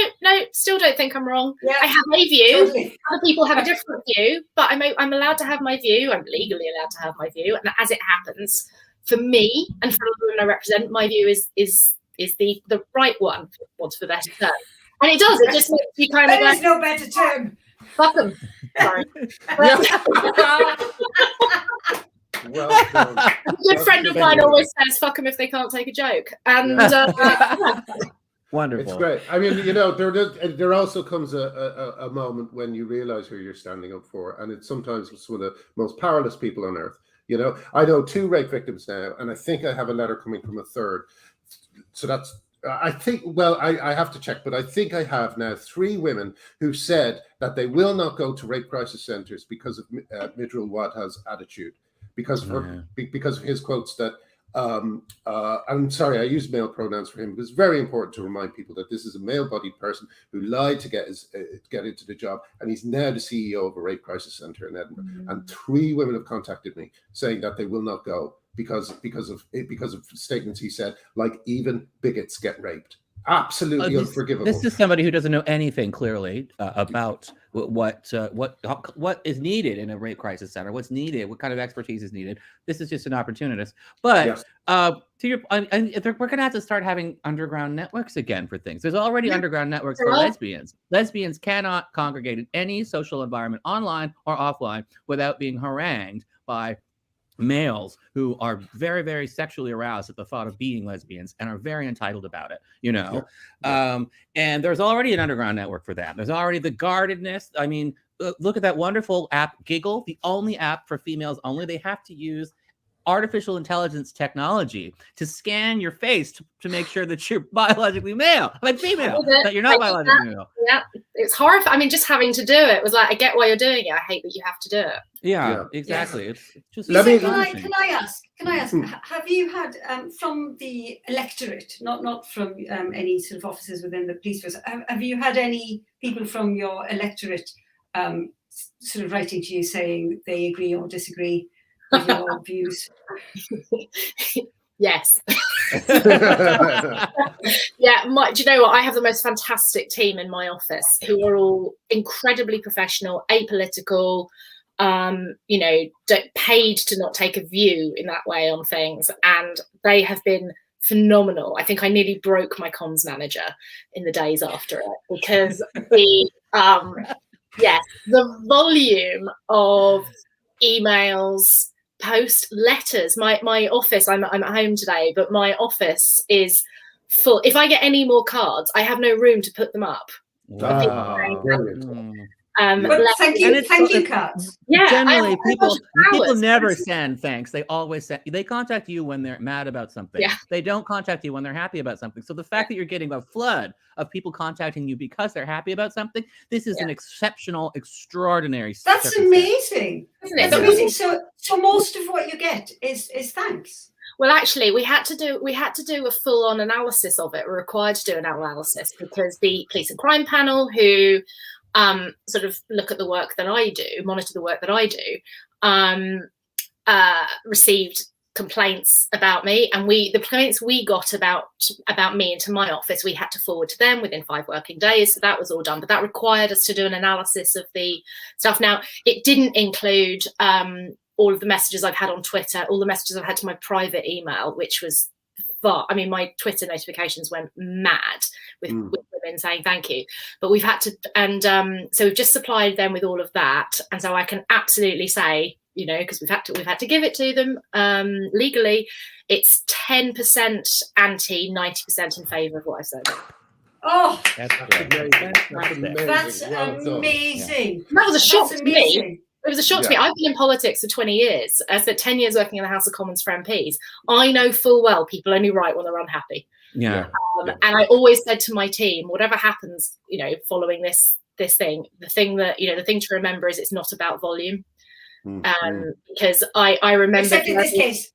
still don't think I'm wrong. Yeah, I have a view. Totally. Other people have a different view, but I'm allowed to have my view. I'm legally allowed to have my view, and as it happens, for me and for the women I represent, my view is the right one, for want of a better term. And it does. It just makes you kind of.
There's no better term.
Fuck them. Sorry.
Well done.
A good friend of mine always says, "Fuck them if they can't take a joke." And
wonderful.
It's great. I mean, you know, there also comes a moment when you realize who you're standing up for, and it's sometimes some of the most powerless people on earth. You know, I know 2 rape victims now, and I think I have a letter coming from a 3rd. So that's. I think, well, I have to check, but I think I have now 3 women who said that they will not go to rape crisis centres because of Mridul Wadha's attitude, because of his quotes that, I'm sorry, I use male pronouns for him, because it's very important to remind people that this is a male-bodied person who lied to get into the job, and he's now the CEO of a rape crisis centre in Edinburgh. And 3 women have contacted me saying that they will not go. Because of statements he said, like, even bigots get raped. Absolutely unforgivable.
This is somebody who doesn't know anything clearly about what is needed in a rape crisis center. What's needed? What kind of expertise is needed? This is just an opportunist. But yes. To your, we're going to have to start having underground networks again for things. There's already underground networks for lesbians. Lesbians cannot congregate in any social environment, online or offline, without being harangued by males who are very, very sexually aroused at the thought of being lesbians and are very entitled about it, you know. And there's already an underground network for that. There's already the guardedness. I mean, look at that wonderful app, Giggle, the only app for females only. They have to use artificial intelligence technology to scan your face to make sure that you're biologically male, like female, that you're not biologically male.
Yeah, it's horrifying. I mean, just having to do it was like, I get why you're doing it. I hate that you have to do it.
Yeah. Exactly. It's just.
Can I ask? Have you had from the electorate, not from any sort of officers within the police force, have you had any people from your electorate sort of writing to you saying they agree or disagree with your views?
Yes. Yeah. Do you know what? I have the most fantastic team in my office who are all incredibly professional, apolitical, you know, paid to not take a view in that way on things. And they have been phenomenal. I think I nearly broke my comms manager in the days after it, because the volume of emails, post, letters. My office, I'm at home today, but my office is full. If I get any more cards, I have no room to put them up.
Wow, brilliant.
But thank you, Kat.
Yeah,
generally people
flowers.
never send thanks. They always they contact you when they're mad about something.
Yeah.
They don't contact you when they're happy about something. So the fact that you're getting a flood of people contacting you because they're happy about something, this is an exceptional, extraordinary.
That's amazing.
Isn't it?
That's amazing. So most of what you get is thanks.
Well, actually, we had to do a full-on analysis of it. We're required to do an analysis because the police and crime panel, who sort of look at the work that I do, monitor the work that I do, received complaints about me, and the complaints we got about me into my office, we had to forward to them within 5 working days. So that was all done, but that required us to do an analysis of the stuff. Now, it didn't include all of the messages I've had on Twitter, all the messages I've had to my private email, which was I mean, my Twitter notifications went mad with women saying thank you. But we've had to, and so we've just supplied them with all of that. And so I can absolutely say, you know, because we've had to give it to them legally, it's 10% anti, 90% in favour of what I said.
Oh,
That's amazing.
That's amazing.
Yeah. That was a shock to me. It was a shock to me.
Yeah.
I've been in politics for 20 years. I spent 10 years working in the House of Commons for MPs. I know full well people only write when they're unhappy.
Yeah.
And I always said to my team, whatever happens, you know, following this thing, the thing to remember is it's not about volume. Because I remember...
Except in this case.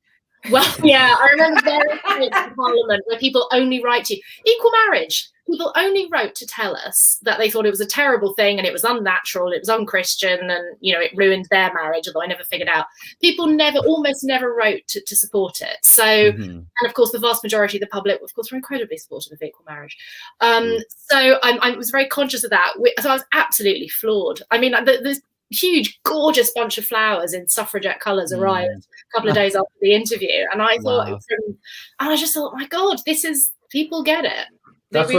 Well, yeah, I remember various points in Parliament where people only write to you. Equal marriage. People only wrote to tell us that they thought it was a terrible thing and it was unnatural, it was unchristian, and, you know, it ruined their marriage, although I never figured out. People almost never wrote to support it. So, and of course, the vast majority of the public, of course, were incredibly supportive of equal marriage. So I was very conscious of that. So I was absolutely floored. I mean, there's huge, gorgeous bunch of flowers in suffragette colours arrived a couple of days after the interview, and I thought, and I just thought, my God, people get it.
This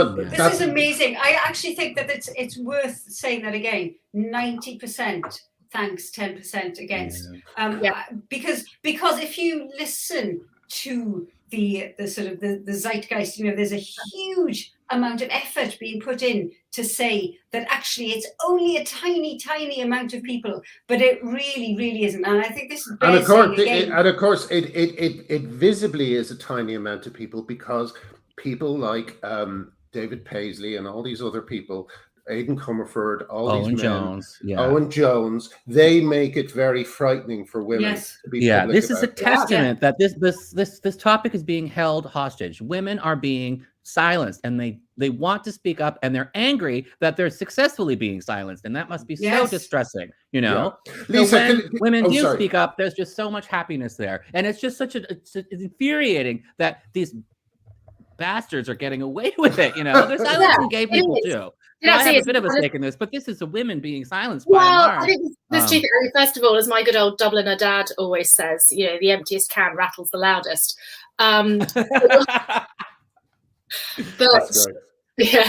is amazing. I actually think that it's worth saying that again. 90% thanks, 10% against. Because if you listen to the sort of the zeitgeist, you know, there's a huge amount of effort being put in to say that actually it's only a tiny, tiny amount of people, but it really, really isn't. And I think this is
and of course it visibly is a tiny amount of people, because people like David Paisley and all these other people, Aidan Comerford, Owen Jones, they make it very frightening for women to be public
this is a
about
testament that this topic is being held hostage. Women are being silenced, and they want to speak up, and they're angry that they're successfully being silenced, and that must be so distressing, you know.
Lisa,
when women do speak up, there's just so much happiness there, and it's just it's infuriating that these bastards are getting away with it, you know. There's silencing gay people too. I have a bit of a stake in this, but this is the women being silenced.
I think there's two things. First of all, as my good old Dubliner dad always says, you know, the emptiest can rattles the loudest. But also, can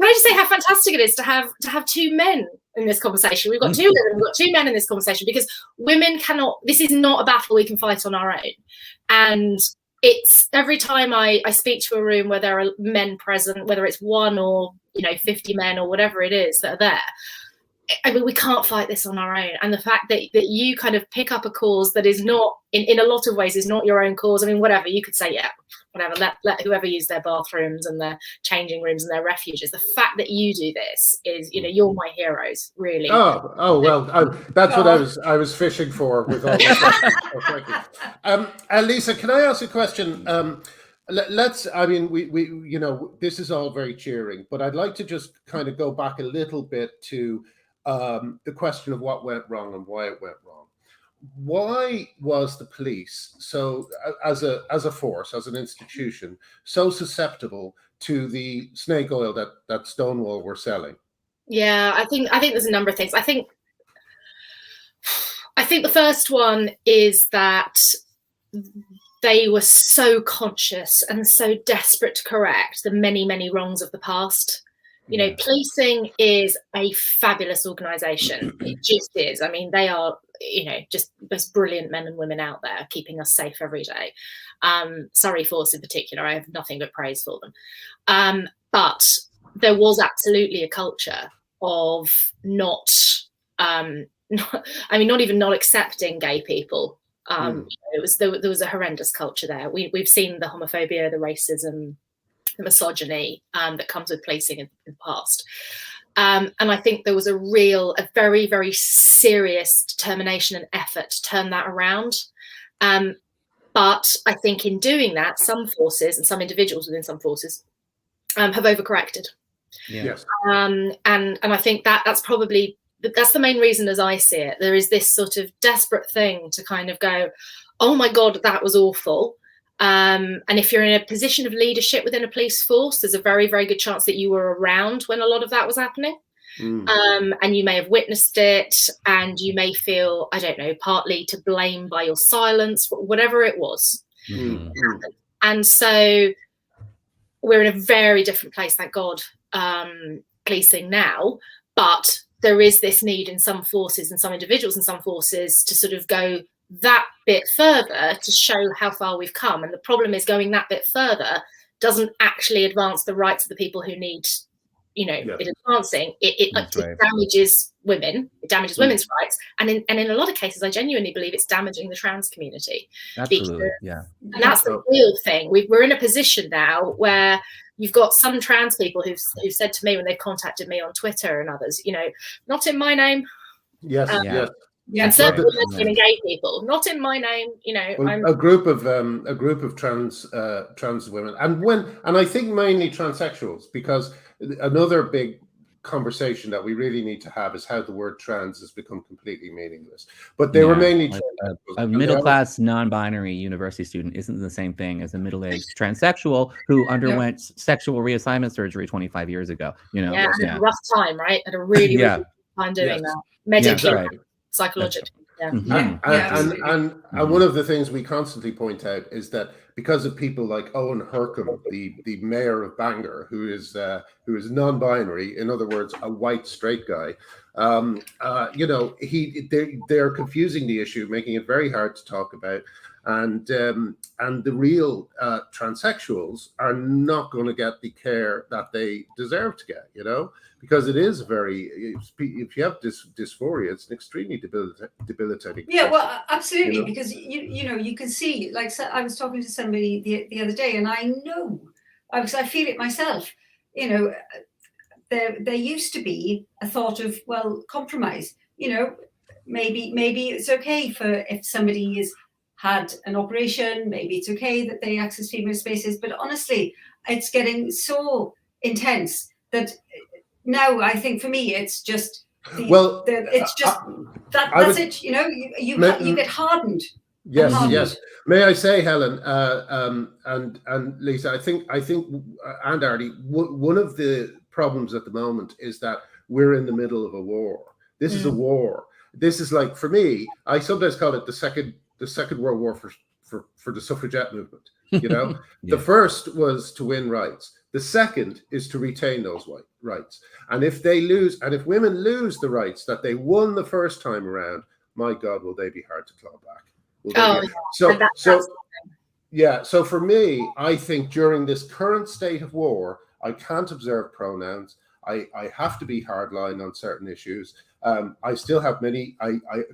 I just say how fantastic it is to have two men in this conversation? We've got two women, we've got two men in this conversation, because women cannot. This is not a battle we can fight on our own, and it's every time I speak to a room where there are men present, whether it's one or, you know, 50 men or whatever it is that are there. I mean, we can't fight this on our own. And the fact that you kind of pick up a cause that is not, in a lot of ways, is not your own cause. I mean, whatever, you could say, yeah, whatever, let whoever use their bathrooms and their changing rooms and their refuges. The fact that you do this is, you know, you're my heroes, really.
Oh well, that's what I was fishing for with all this. Thank you. Lisa, can I ask a question? I mean, we you know, this is all very cheering, but I'd like to just kind of go back a little bit to the question of what went wrong and why it went wrong. Why was the police so, as a force, as an institution, so susceptible to the snake oil that Stonewall were selling?
Yeah, I think there's a number of things. I think the first one is that they were so conscious and so desperate to correct the many, many wrongs of the past. You know, policing is a fabulous organisation. It just is. I mean, they are, you know, just the most brilliant men and women out there keeping us safe every day. Surrey Force in particular, I have nothing but praise for them. But there was absolutely a culture of not even not accepting gay people. There was a horrendous culture there. We've seen the homophobia, the racism, the misogyny that comes with policing in the past. And I think there was a very, very serious determination and effort to turn that around. But I think in doing that, some forces and some individuals within some forces have overcorrected.
Yes.
And I think that's the main reason as I see it. There is this sort of desperate thing to kind of go, oh my God, that was awful. And if you're in a position of leadership within a police force, there's a very, very good chance that you were around when a lot of that was happening. And you may have witnessed it, and you may feel, I don't know, partly to blame by your silence, whatever it was. And so we're in a very different place, thank God, policing now. But there is this need in some forces and some individuals in some forces to sort of go that bit further to show how far we've come. And the problem is going that bit further doesn't actually advance the rights of the people who need, it advancing. It damages women. It damages women's rights. And in a lot of cases, I genuinely believe it's damaging the trans community.
Absolutely, yeah.
And that's the real thing. We're in a position now where you've got some trans people who've said to me when they've contacted me on Twitter and others, not in my name.
Yes, yes.
And certainly lesbian and gay people, not in my name.
I'm a group of trans women, and I think mainly transsexuals, because another big conversation that we really need to have is how the word trans has become completely meaningless. But they were mainly
a middle-class non-binary university student isn't the same thing as a middle-aged transsexual who underwent sexual reassignment surgery 25 years ago.
Had a rough time, right? Had a really rough time doing that. Medically, psychologically.
And one of the things we constantly point out is that because of people like Owen Hurcomb, the mayor of Bangor, who is non-binary, in other words, a white straight guy, they're confusing the issue, making it very hard to talk about, and the real transsexuals are not going to get the care that they deserve to get, because it is if you have dysphoria, it's an extremely debilitating.
Yeah, well, absolutely, because you can see, like, I was talking to somebody the other day, and I know, because I feel it myself. There used to be a thought of, well, compromise. Maybe it's okay if somebody has had an operation. Maybe it's okay that they access female spaces. But honestly, it's getting so intense that now I think for me it's just it's just that's it. You get hardened.
Yes. May I say, Helen and Lisa, I think and Artie, one of the problems at the moment is that we're in the middle of a war. This is a war. This is, like, for me, I sometimes call it the second World War for the suffragette movement. The first was to win rights. The second is to retain those rights. And if women lose the rights that they won the first time around, my God, will they be hard to claw back? So for me, I think during this current state of war, I can't observe pronouns. I have to be hardline on certain issues. I still have many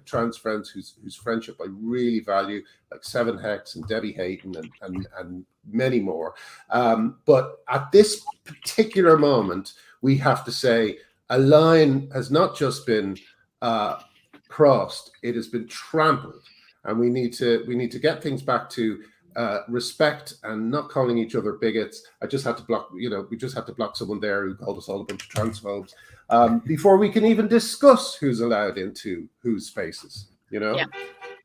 trans friends whose friendship I really value, like Seven Hex and Debbie Hayden and many more. But at this particular moment, we have to say a line has not just been crossed; it has been trampled, and we need to get things back to respect and not calling each other bigots. I just had to block, we just had to block someone there who called us all a bunch of transphobes before we can even discuss who's allowed into whose spaces,
Yeah.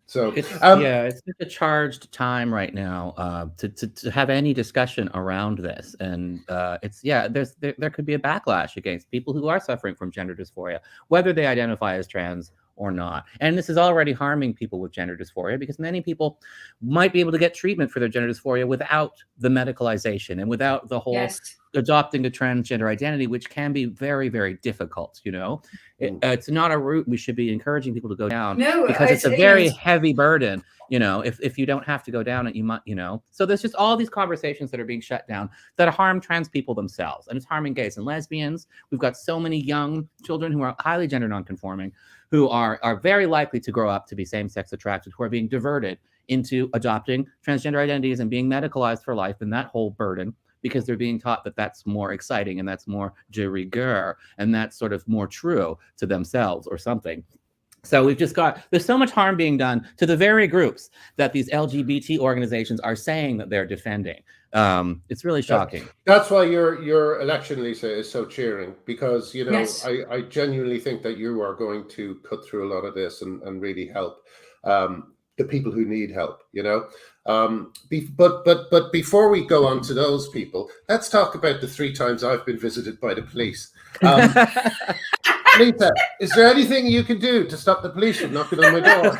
So
it's such a charged time right now to have any discussion around this, and there could be a backlash against people who are suffering from gender dysphoria, whether they identify as trans or not. And this is already harming people with gender dysphoria, because many people might be able to get treatment for their gender dysphoria without the medicalization and without the whole adopting a transgender identity, which can be very, very difficult. It's not a route we should be encouraging people to go down, because it's a very heavy burden. if you don't have to go down it, you might, So there's just all these conversations that are being shut down that harm trans people themselves, and it's harming gays and lesbians. We've got so many young children who are highly gender nonconforming, who are very likely to grow up to be same-sex attracted, who are being diverted into adopting transgender identities and being medicalized for life, and that whole burden, because they're being taught that that's more exciting and that's more de rigueur and that's sort of more true to themselves or something. So there's so much harm being done to the very groups that these LGBT organizations are saying that they're defending. It's really shocking.
That's why your election, Lisa, is so cheering, because,
Yes.
I genuinely think that you are going to cut through a lot of this and really help the people who need help, But before we go on to those people, let's talk about the 3 times I've been visited by the police. Lisa, is there anything you can do to stop the police from knocking on my door?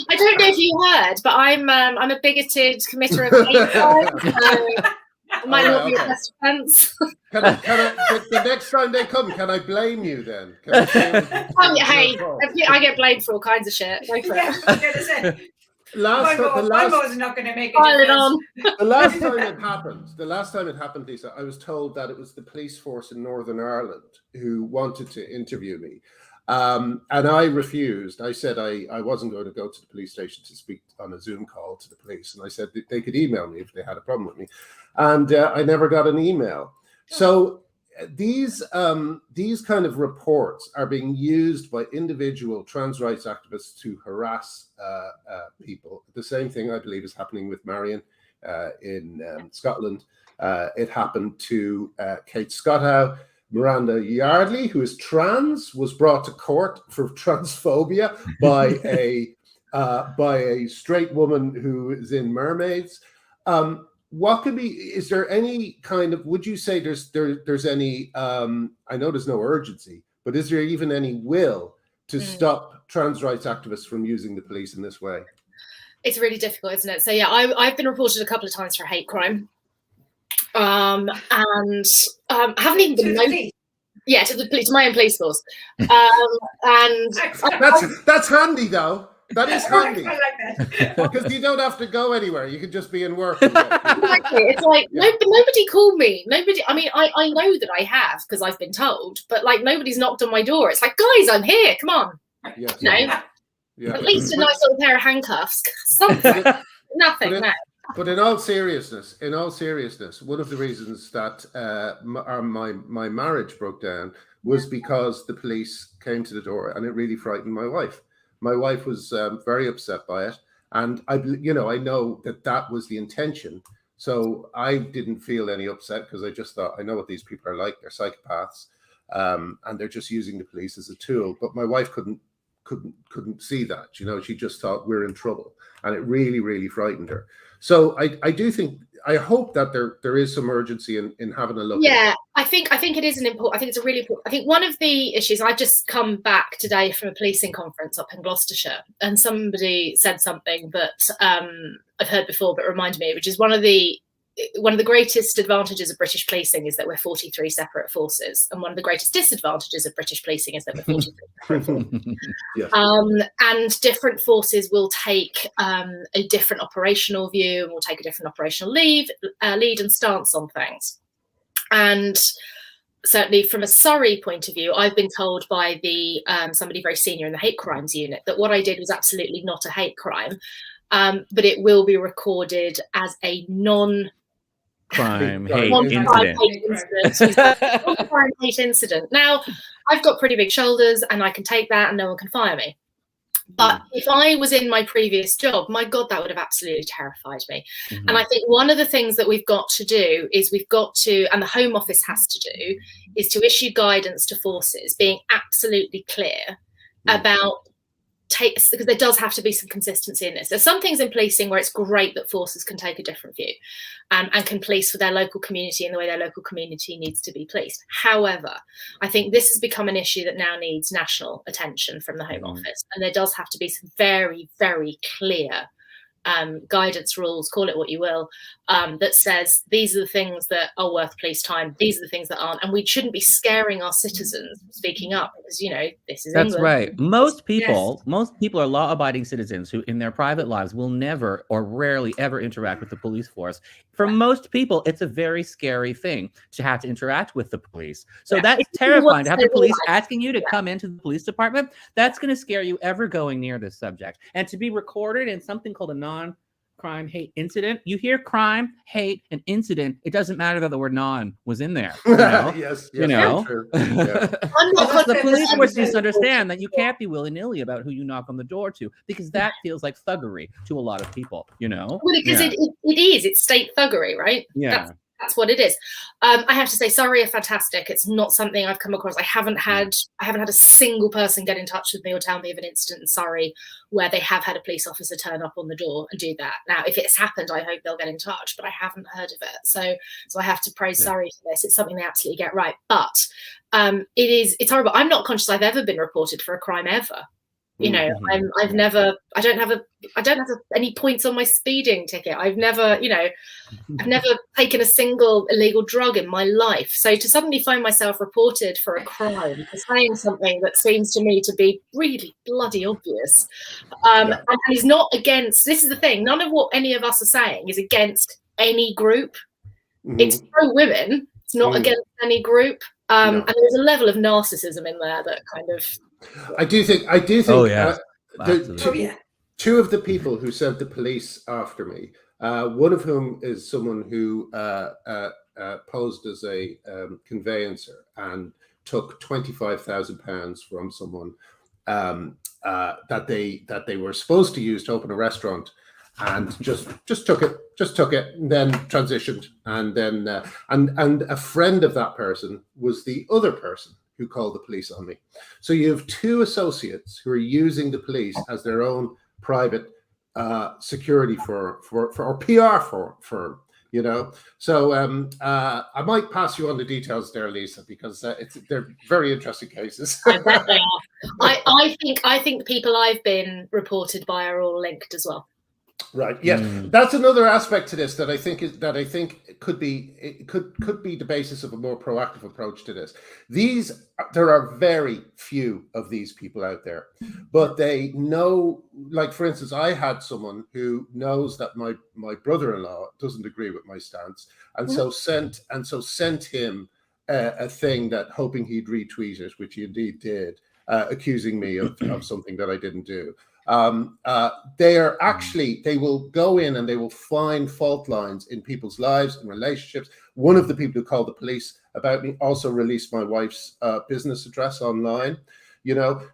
I don't know if you heard, but I'm a bigoted committer of hate crime. It might not be your best offence.
Can I, the next time they come, can I blame you then?
Hey, I get blamed for all kinds of shit. Go for it.
My vote's not going to make a
Pile it
difference.
on.
The last time it happened, Lisa, I was told that it was the police force in Northern Ireland who wanted to interview me. And I refused. I said I wasn't going to go to the police station to speak on a Zoom call to the police. And I said they could email me if they had a problem with me. And I never got an email. So these kind of reports are being used by individual trans rights activists to harass people. The same thing, I believe, is happening with Marion in Scotland. It happened to Kate Scottow. Miranda Yardley, who is trans, was brought to court for transphobia by a straight woman who is in Mermaids. What could be? Is there any kind of? Would you say there's any? I know there's no urgency, but is there even any will to stop trans rights activists from using the police in this way?
It's really difficult, isn't it? So yeah, I've been reported a couple of times for hate crime. And haven't even been noticed. Yeah, to my own police force. And
that's handy though. That is handy.
I like that.
Because you don't have to go anywhere. You can just be in work.
Exactly. It's like nobody called me. Nobody. I mean, I know that I have because I've been told, but like nobody's knocked on my door. It's like, guys, I'm here. Come on.
Yes.
Yeah. At least a nice little pair of handcuffs. Something. Nothing. No.
But in all seriousness, one of the reasons that my marriage broke down was because the police came to the door, and it really frightened my wife. My wife was very upset by it, and I know that was the intention. So I didn't feel any upset because I just thought, I know what these people are like. They're psychopaths, and they're just using the police as a tool. But my wife couldn't see that. She just thought we're in trouble, and it really, really frightened her. So I hope that there is some urgency in having a look.
Yeah, I think it is I think it's a really important. I think one of the issues, I've just come back today from a policing conference up in Gloucestershire, and somebody said something that I've heard before but reminded me, which is one of the greatest advantages of British policing is that we're 43 separate forces, and one of the greatest disadvantages of British policing is that we're 43 separate forces.
Yes.
And different forces will take a different operational view, and will take a different operational lead and stance on things. And certainly from a Surrey point of view, I've been told by somebody very senior in the hate crimes unit that what I did was absolutely not a hate crime, but it will be recorded as a
non-crime
hate incident. Now, I've got pretty big shoulders and I can take that and no one can fire me. But if I was in my previous job, my God, that would have absolutely terrified me. Mm-hmm. And I think one of the things that we've got to do is and the Home Office has to do, is to issue guidance to forces, being absolutely clear about because there does have to be some consistency in this. There's some things in policing where it's great that forces can take a different view and can police for their local community in the way their local community needs to be policed. However, I think this has become an issue that now needs national attention from the Home Office, and there does have to be some very, very clear guidance rules, call it what you will, that says these are the things that are worth police time, these are the things that aren't, and we shouldn't be scaring our citizens speaking up, because this is
That's
England.
right. Most people are law-abiding citizens who in their private lives will never or rarely ever interact with the police force. For most people, it's a very scary thing to have to interact with the police. So that's terrifying, to have the police asking you to come into the police department. That's going to scare you ever going near this subject. And to be recorded in something called a non-crime hate incident. You hear crime, hate, and incident. It doesn't matter that the word "non" was in there.
Yes,
you know.
true. Yeah.
The police force needs to understand that you can't be willy-nilly about who you knock on the door to, because that feels like thuggery to a lot of people.
Well, because it is. It's state thuggery, right?
Yeah.
That's what it is. I have to say, Surrey are fantastic. It's not something I've come across. I haven't had a single person get in touch with me or tell me of an incident in Surrey where they have had a police officer turn up on the door and do that. Now, if it's happened, I hope they'll get in touch, but I haven't heard of it. So I have to praise Surrey for this. It's something they absolutely get right. But it's horrible. I'm not conscious I've ever been reported for a crime ever. I don't have any points on my speeding ticket. I've never taken a single illegal drug in my life. So to suddenly find myself reported for a crime, for saying something that seems to me to be really bloody obvious, and is not against, this is the thing, none of what any of us are saying is against any group. It's pro women, it's not against any group. And there's a level of narcissism in there that kind of,
I do think.
Oh, yeah.
Two of the people who sent the police after me, one of whom is someone who posed as a conveyancer and took £25,000 from someone that they were supposed to use to open a restaurant, and just took it, and then transitioned, and then and a friend of that person was the other person who called the police on me. So you have two associates who are using the police as their own private security for or PR firm, So I might pass you on the details there, Lisa, because they're very interesting cases.
I bet they are. I think people I've been reported by are all linked as well.
Right. Yes, that's another aspect to this that I think could be the basis of a more proactive approach to this. There are very few of these people out there, but they know. Like, for instance, I had someone who knows that my brother-in-law doesn't agree with my stance, and so sent him a thing that, hoping he'd retweet it, which he indeed did, accusing me of something that I didn't do. They will go in and they will find fault lines in people's lives and relationships. One of the people who called the police about me also released my wife's business address online,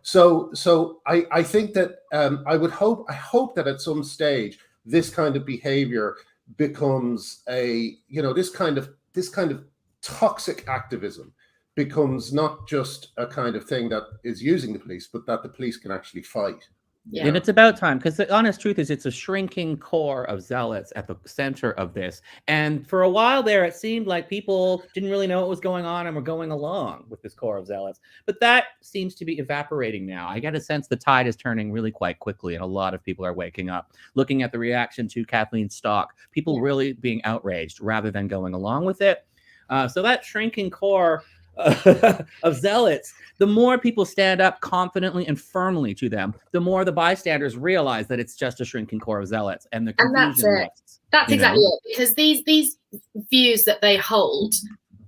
So I think that I hope that at some stage this kind of behavior becomes this kind of toxic activism becomes not just a kind of thing that is using the police, but that the police can actually fight.
Yeah.
And it's about time, because the honest truth is it's a shrinking core of zealots at the center of this. And for a while there, it seemed like people didn't really know what was going on and were going along with this core of zealots. But that seems to be evaporating now. I get a sense the tide is turning really quite quickly, and a lot of people are waking up, looking at the reaction to Kathleen Stock, people really being outraged rather than going along with it. So that shrinking core of zealots, the more people stand up confidently and firmly to them, the more the bystanders realize that it's just a shrinking core of zealots, and the confusion rests.
That's exactly it, because these views that they hold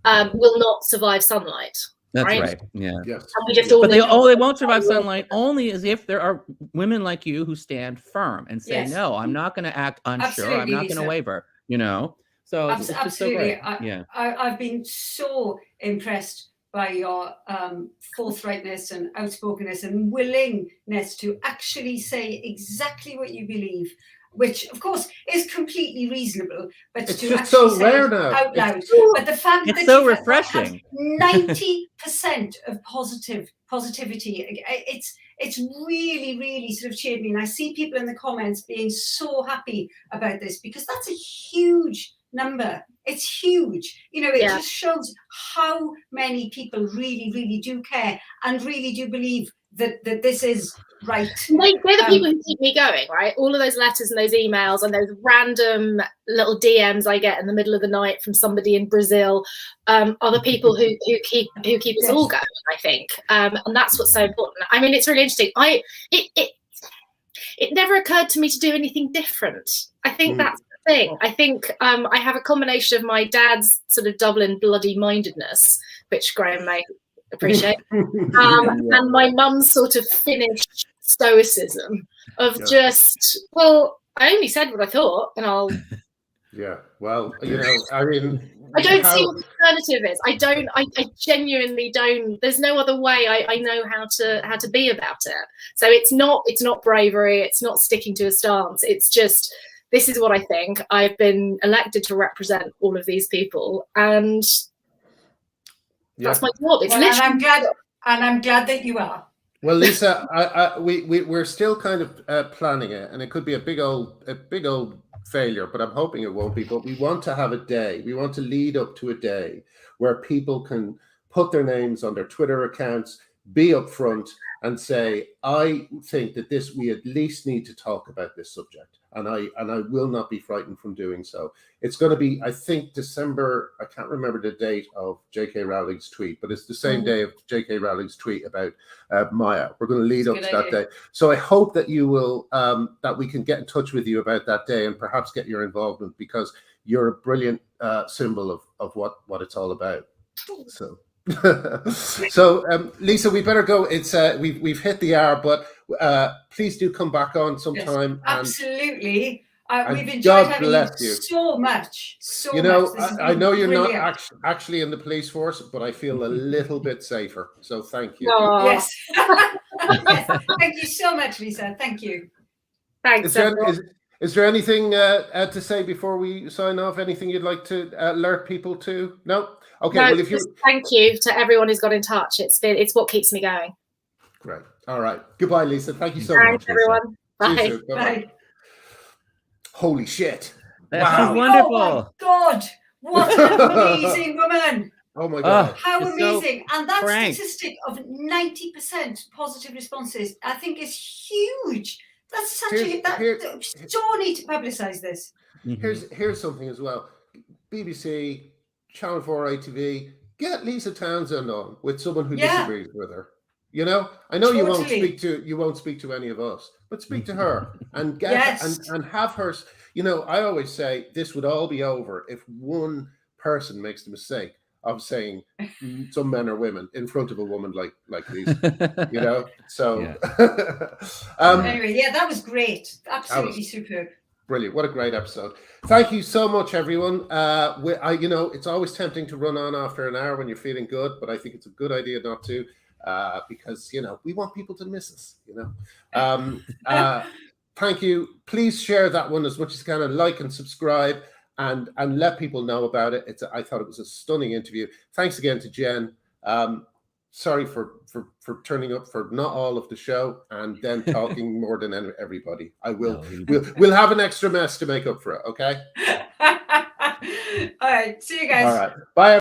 will not survive sunlight.
That's
right.
Yeah.
Yes.
And we just all
But they won't survive sunlight only as if there are women like you who stand firm and say, no, I'm not going to act unsure.
Absolutely,
I'm not going to waver, So it's just so great.
I've been so impressed by your forthrightness and outspokenness and willingness to actually say exactly what you believe, which of course is completely reasonable, but
it's
to
just
actually
so
say
rare
it
now.
out loud. But the fact
it's
that
so refreshing.
90% of positivity, it's really, really sort of cheered me. And I see people in the comments being so happy about this, because that's a huge number. It's huge. It just shows how many people really, really do care and really do believe that this is right.
They're the people who keep me going, right? All of those letters and those emails and those random little DMs I get in the middle of the night from somebody in Brazil are the people who keep us all going, I think. And that's what's so important. I mean, it's really interesting. It never occurred to me to do anything different. I think that's the thing. I think I have a combination of my dad's sort of Dublin bloody mindedness, which Graham may appreciate, and my mum's sort of Finnish stoicism of just, well, I only said what I thought, and I'll.
Yeah, well, you know, I mean,
I don't see what the alternative is. I genuinely don't. There's no other way I know how to be about it. So it's not bravery. It's not sticking to a stance. It's just, this is what I think. I've been elected to represent all of these people, and that's my job. It's literally.
And I'm glad that you are.
Well, Lisa, we're still kind of planning it, and it could be a big old failure, but I'm hoping it won't be. But we want to have a day. We want to lead up to a day where people can put their names on their Twitter accounts, be upfront, and say, I think that we at least need to talk about this subject, and I will not be frightened from doing so. It's going to be, I think, December. I can't remember the date of J.K. Rowling's tweet, but it's the same day of J.K. Rowling's tweet about Maya. We're going to lead up to that day. So I hope that you will, that we can get in touch with you about that day and perhaps get your involvement, because you're a brilliant symbol of what it's all about. So. So Lisa, we better go. It's we've hit the hour, but please do come back on sometime.
Yes, absolutely. We've enjoyed
God
having
bless
you
you
so much.
You know,
much.
I know you're not actually in the police force, but I feel a little bit safer. So thank you.
Yes. Yes. Thank you so much, Lisa. Thank you.
Thanks.
Is there anything to say before we sign off? Anything you'd like to alert people to? No? Okay.
No,
well, if you
thank you to everyone who's got in touch. It's what keeps me going.
Great. All right. Goodbye, Lisa. Thank you so
Thanks,
much.
everyone.
Lisa.
Bye.
See you soon. Bye. Holy shit.
That's wonderful.
Oh my God. What an amazing woman.
Oh my God.
How amazing.
So
and that
frank.
statistic of 90% positive responses, I think, is huge. That's such so need to publicize this.
Here's something as well. BBC, Channel 4 ITV, get Lisa Townsend on with someone who disagrees with her. You know, I know you won't speak to any of us, but speak to her and get and have her. You know, I always say this would all be over if one person makes the mistake of saying some men are women in front of a woman like Lisa. You know, so
anyway, that was great. Absolutely superb.
Brilliant. What a great episode. Thank you so much, everyone. You know, it's always tempting to run on after an hour when you're feeling good, but I think it's a good idea not to, because, you know, we want people to miss us, you know. Thank you. Please share that one as much as you can, and like and subscribe and let people know about it. I thought it was a stunning interview. Thanks again to Jen. Sorry for turning up for not all of the show and then talking more than everybody. We'll have an extra mess to make up for it. Okay.
All right. See you guys.
All right. Bye.